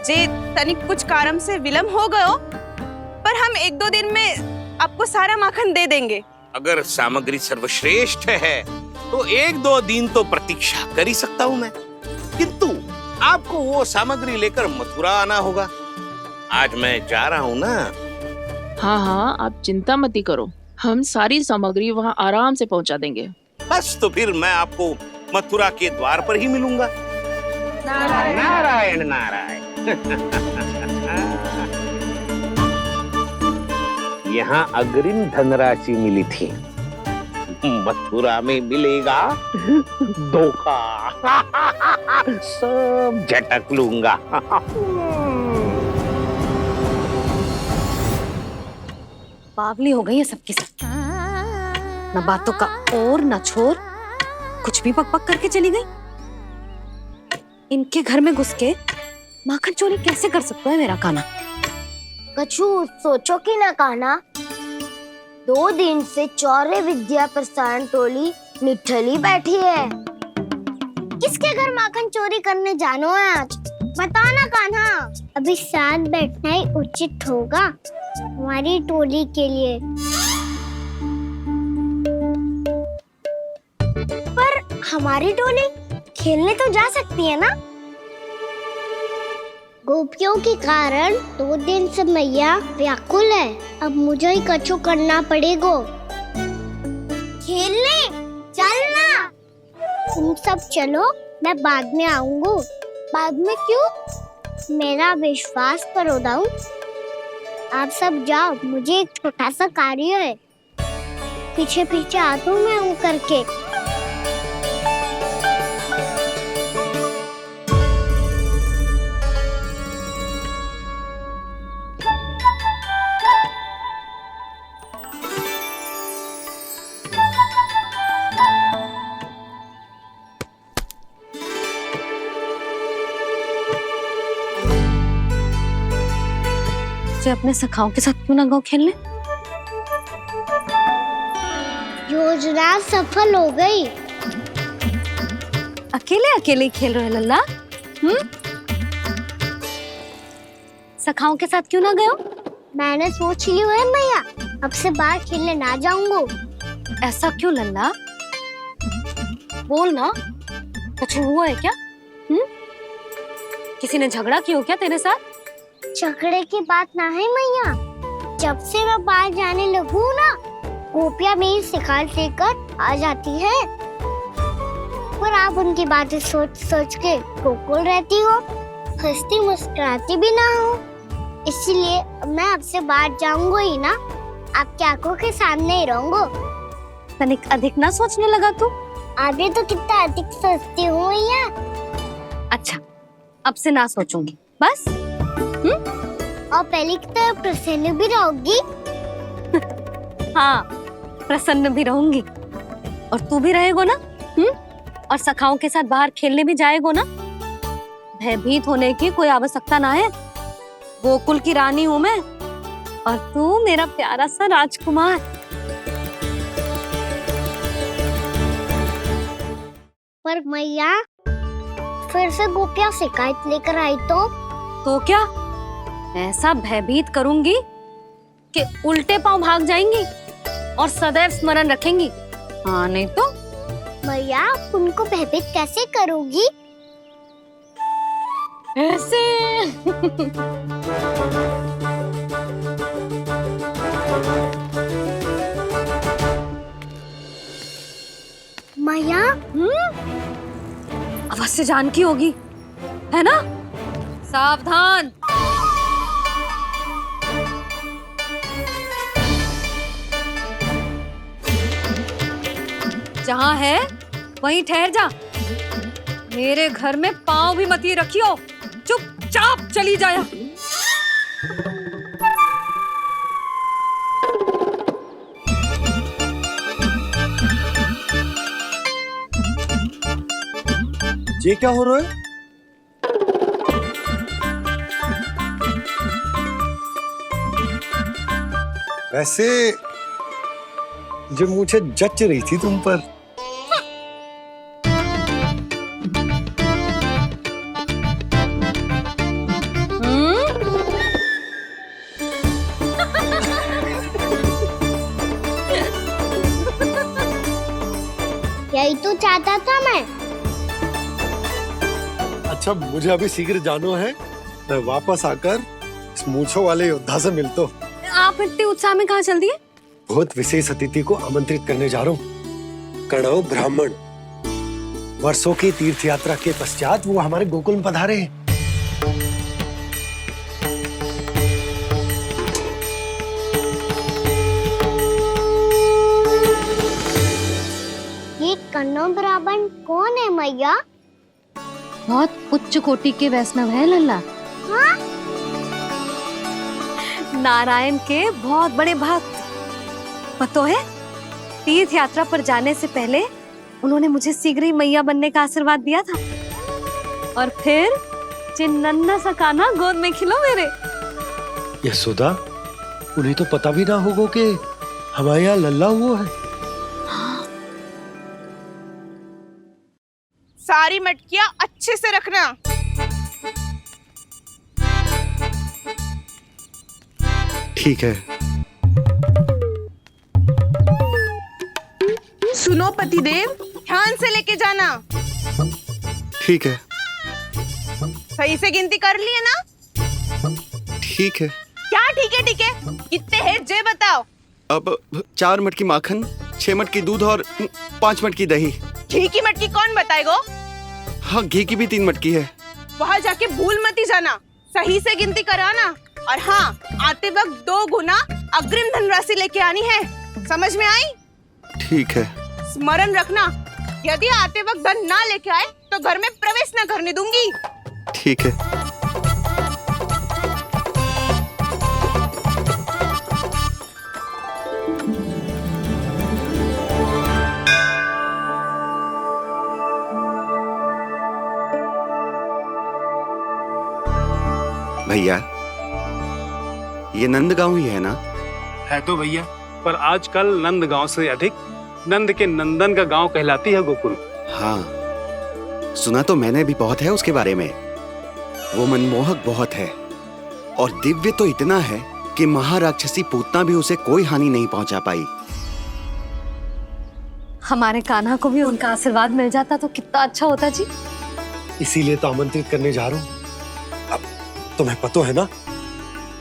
जे तनिक कुछ कारण से विलंब हो गयो, पर हम 1-2 दिन में आपको सारा माखन दे देंगे। अगर सामग्री सर्वश्रेष्ठ है तो 1-2 दिन तो प्रतीक्षा कर ही सकता हूँ मैं, किंतु आपको वो सामग्री लेकर मथुरा आना होगा। आज मैं जा रहा हूँ ना। हाँ हाँ, आप चिंता मत करो, हम सारी सामग्री वहाँ आराम से पहुँचा देंगे। बस तो फिर मैं आपको मथुरा के द्वार पर ही मिलूंगा। नारायण नारायण। यहाँ अग्रिम धनराशि मिली थी, मथुरा में मिलेगा धोखा। सब झटक लूंगा। बावली हो गई है सबकी सब। न बातों का और न छोर, कुछ भी पक पक करके चली गई। इनके घर में घुस के माखन चोरी कैसे कर सकता है मेरा काना? कछु सोचो कि ना कान्हा, 2 दिन से चौर्य विद्या प्रसारण टोली निठली बैठी है। किसके घर माखन चोरी करने जानो है आज? बताना कान्हा। अभी साथ बैठना ही उचित होगा हमारी टोली के लिए। पर हमारी टोली खेलने तो जा सकती है ना? गोपियों के कारण 2 दिन से मैया व्याकुल है। अब मुझे ही कछु करना पड़ेगा। खेलने चलना। तुम सब चलो, मैं बाद में आऊंगा। बाद में क्यों? मेरा विश्वास करो दाऊ। आप सब जाओ, मुझे एक छोटा सा कार्य है। पीछे पीछे आता हूँ मैं हूँ करके। अपने सखाओं के साथ क्यों ना गो खेलने? योजना सफल हो गई। अकेले अकेले ही खेल रहे लल्ला? सखाओं के साथ क्यों ना गए हो? मैंने सोच लिया है मैया, अब से बाहर खेलने ना जाऊंगा। ऐसा क्यों लल्ला? बोल ना, कुछ हुआ है क्या? किसी ने झगड़ा किया हो क्या तेरे साथ? झगड़े की बात ना है मैया। जब से मैं बाहर जाने लगू ना, गोपियां मेरी शिकायत लेकर आ जाती है। पर आप उनकी बातें सोच सोच के गोकुल रहती हो, हंसती मुस्कुराती भी ना हो। इसलिए मैं आपसे बाहर जाऊंगा ही ना, आपकी आंखों के सामने ही रहूंगा। तनिक अधिक ना सोचने लगा तू? अभी तो कितना अधिक सोचती हूँ मैया। अच्छा, अब से ना सोचूंगी बस। और पहले की तरह प्रसन्न भी रहोगी? हाँ, प्रसन्न भी रहूंगी। और तू भी रहेगा ना? और सखाओं के साथ बाहर खेलने भी जाएगा ना? भयभीत होने की कोई आवश्यकता ना है। गोकुल की रानी हूँ मैं, और तू मेरा प्यारा सा राजकुमार। पर मैया, फिर से गोपियां शिकायत लेकर आई तो क्या? ऐसा भयभीत करूंगी कि उल्टे पांव भाग जाएंगी और सदैव स्मरण रखेंगी। हाँ नहीं तो? मैया, तुमको भयभीत कैसे करोगी? ऐसे। मैया, अवश्य जानकी होगी, है ना? सावधान। जहाँ है वहीं ठहर जा। मेरे घर में पाँव भी मत ही रखियो, चुपचाप चली जाया। ये क्या हो रहा है? वैसे जो मुझे जच रही थी तुम पर। यही तो चाहता था मैं। अच्छा, मुझे अभी शीघ्र जाना है। मैं वापस आकर इस मूंछों वाले योद्धा से मिलता हूँ। आप इतने उत्साह में कहाँ चल दिए? बहुत विशेष अतिथि को आमंत्रित करने जा रहा हूँ। कणव ब्राह्मण। वर्षों की तीर्थ यात्रा के पश्चात वो हमारे गोकुल में पधारे हैं। कन्नौ ब्राह्मण कौन है मैया? बहुत उच्च कोटि के वैष्णव है लल्ला। हाँ? नारायण के बहुत बड़े भक्त। पता है, तीर्थ यात्रा पर जाने से पहले उन्होंने मुझे शीघ्र ही मैया बनने का आशीर्वाद दिया था। और फिर चिन्नन्ना सा कान्हा गोद में खिलो मेरे। यशोदा, उन्हें तो पता भी ना होगा कि हमारे यहाँ लल्ला हुआ है। सारी मटकियां अच्छे से रखना। ठीक है। सुनो पतिदेव, ध्यान से लेके जाना। ठीक है। सही से गिनती कर लिए ना? ठीक है। क्या ठीक है? ठीक है, कितने हैं जे बताओ। अब 4 मटकी माखन, 6 मटकी दूध और 5 मटकी दही। घी की मटकी कौन बताएगा? हाँ, घी की भी 3 मटकी है। वहाँ जाके भूल मती जाना, सही से गिनती कराना। और हाँ, आते वक्त 2 गुना अग्रिम धनराशि लेके आनी है। समझ में आई? ठीक है। स्मरण रखना, यदि आते वक्त धन ना लेके आए तो घर में प्रवेश ना करने दूंगी। ठीक है। भैया, ये नंदगांव ही है ना? है तो भैया, पर आजकल नंदगांव से अधिक नंद के नंदन का गांव कहलाती है गोकुल। हाँ, सुना तो मैंने भी बहुत है उसके बारे में। वो मनमोहक बहुत है और दिव्य तो इतना है कि महाराक्षसी पूतना भी उसे कोई हानि नहीं पहुंचा पाई। हमारे कान्हा को भी उनका आशीर्वाद मिल जाता तो कितना अच्छा होता जी। इसीलिए तो आमंत्रित करने जा रहा हूँ। अब तुम्हें पता है ना,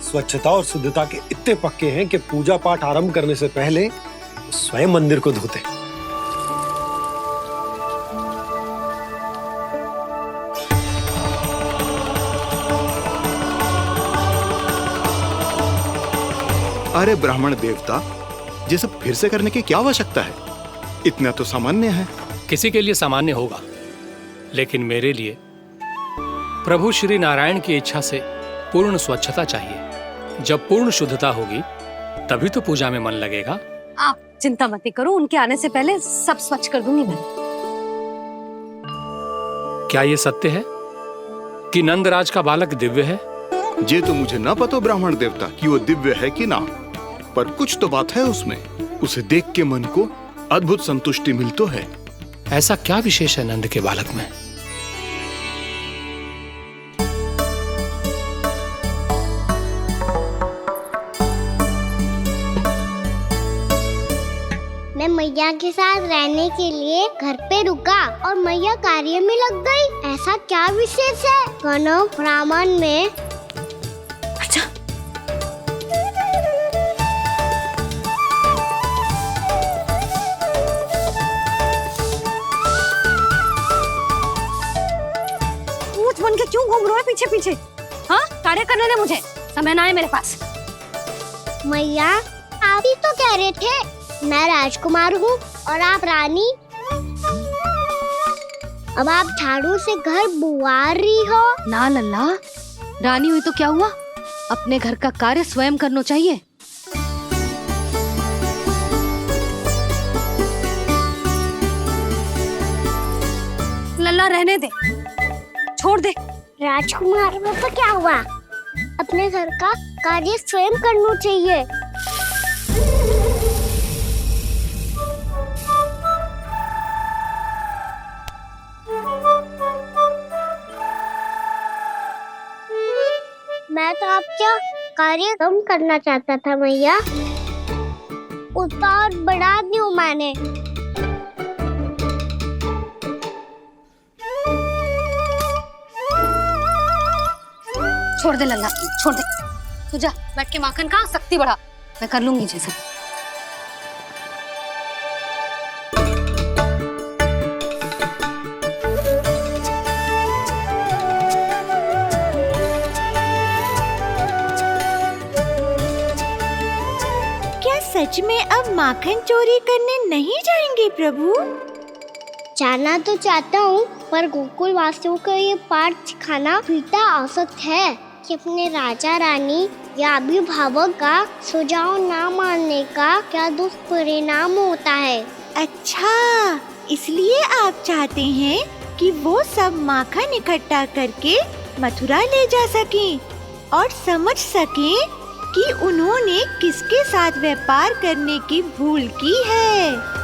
स्वच्छता और शुद्धता के इतने पक्के हैं कि पूजा पाठ आरंभ करने से पहले स्वयं मंदिर को धोते। अरे ब्राह्मण देवता, ये सब फिर से करने की क्या आवश्यकता है? इतना तो सामान्य है। किसी के लिए सामान्य होगा, लेकिन मेरे लिए प्रभु श्री नारायण की इच्छा से पूर्ण स्वच्छता चाहिए। जब पूर्ण शुद्धता होगी तभी तो पूजा में मन लगेगा। आप चिंता मत करो, उनके आने से पहले सब स्वच्छ कर दूंगी मैं। क्या ये सत्य है कि नंदराज का बालक दिव्य है? ये तो मुझे ना पता ब्राह्मण देवता कि वो दिव्य है कि ना, पर कुछ तो बात है उसमें। उसे देख के मन को अद्भुत संतुष्टि मिल तो है। ऐसा क्या विशेष है नंद के बालक में? मैं मैया के साथ रहने के लिए घर पे रुका और मैया कार्य में लग गई। ऐसा क्या विशेष है कन्नौ ब्राह्मण में? अच्छा, ऊंट बन के क्यों घूम रहा है पीछे पीछे? हाँ, कार्य करने दे मुझे, समय ना है मेरे पास। मैया, आप ही तो कह रहे थे मैं राजकुमार हूँ और आप रानी। अब आप झाड़ू से घर बुआ रही हो। ना लल्ला, रानी हुई तो क्या हुआ, अपने घर का कार्य स्वयं करना चाहिए। लल्ला रहने दे, छोड़ दे। राजकुमार में तो क्या हुआ, अपने घर का कार्य स्वयं करना चाहिए। मैं तो आपका कार्य कम करना चाहता था मैया, उतना और बढ़ा दूं मैंने। छोड़ दे लल्ला, छोड़ दे। तू जा बैठ के माखन खा, शक्ति बढ़ा, मैं कर लूंगी जैसे। क्या सच में अब माखन चोरी करने नहीं जाएंगे प्रभु? जाना तो चाहता हूँ, पर गोकुल वासियों को ये पाठ सिखाना पीता आवश्यक है कि अपने राजा रानी या अभिभावक का सुझाव ना मानने का क्या दुष्परिणाम होता है। अच्छा, इसलिए आप चाहते हैं कि वो सब माखन इकट्ठा करके मथुरा ले जा सकें और समझ सकें कि उन्होंने किसके साथ व्यापार करने की भूल की है।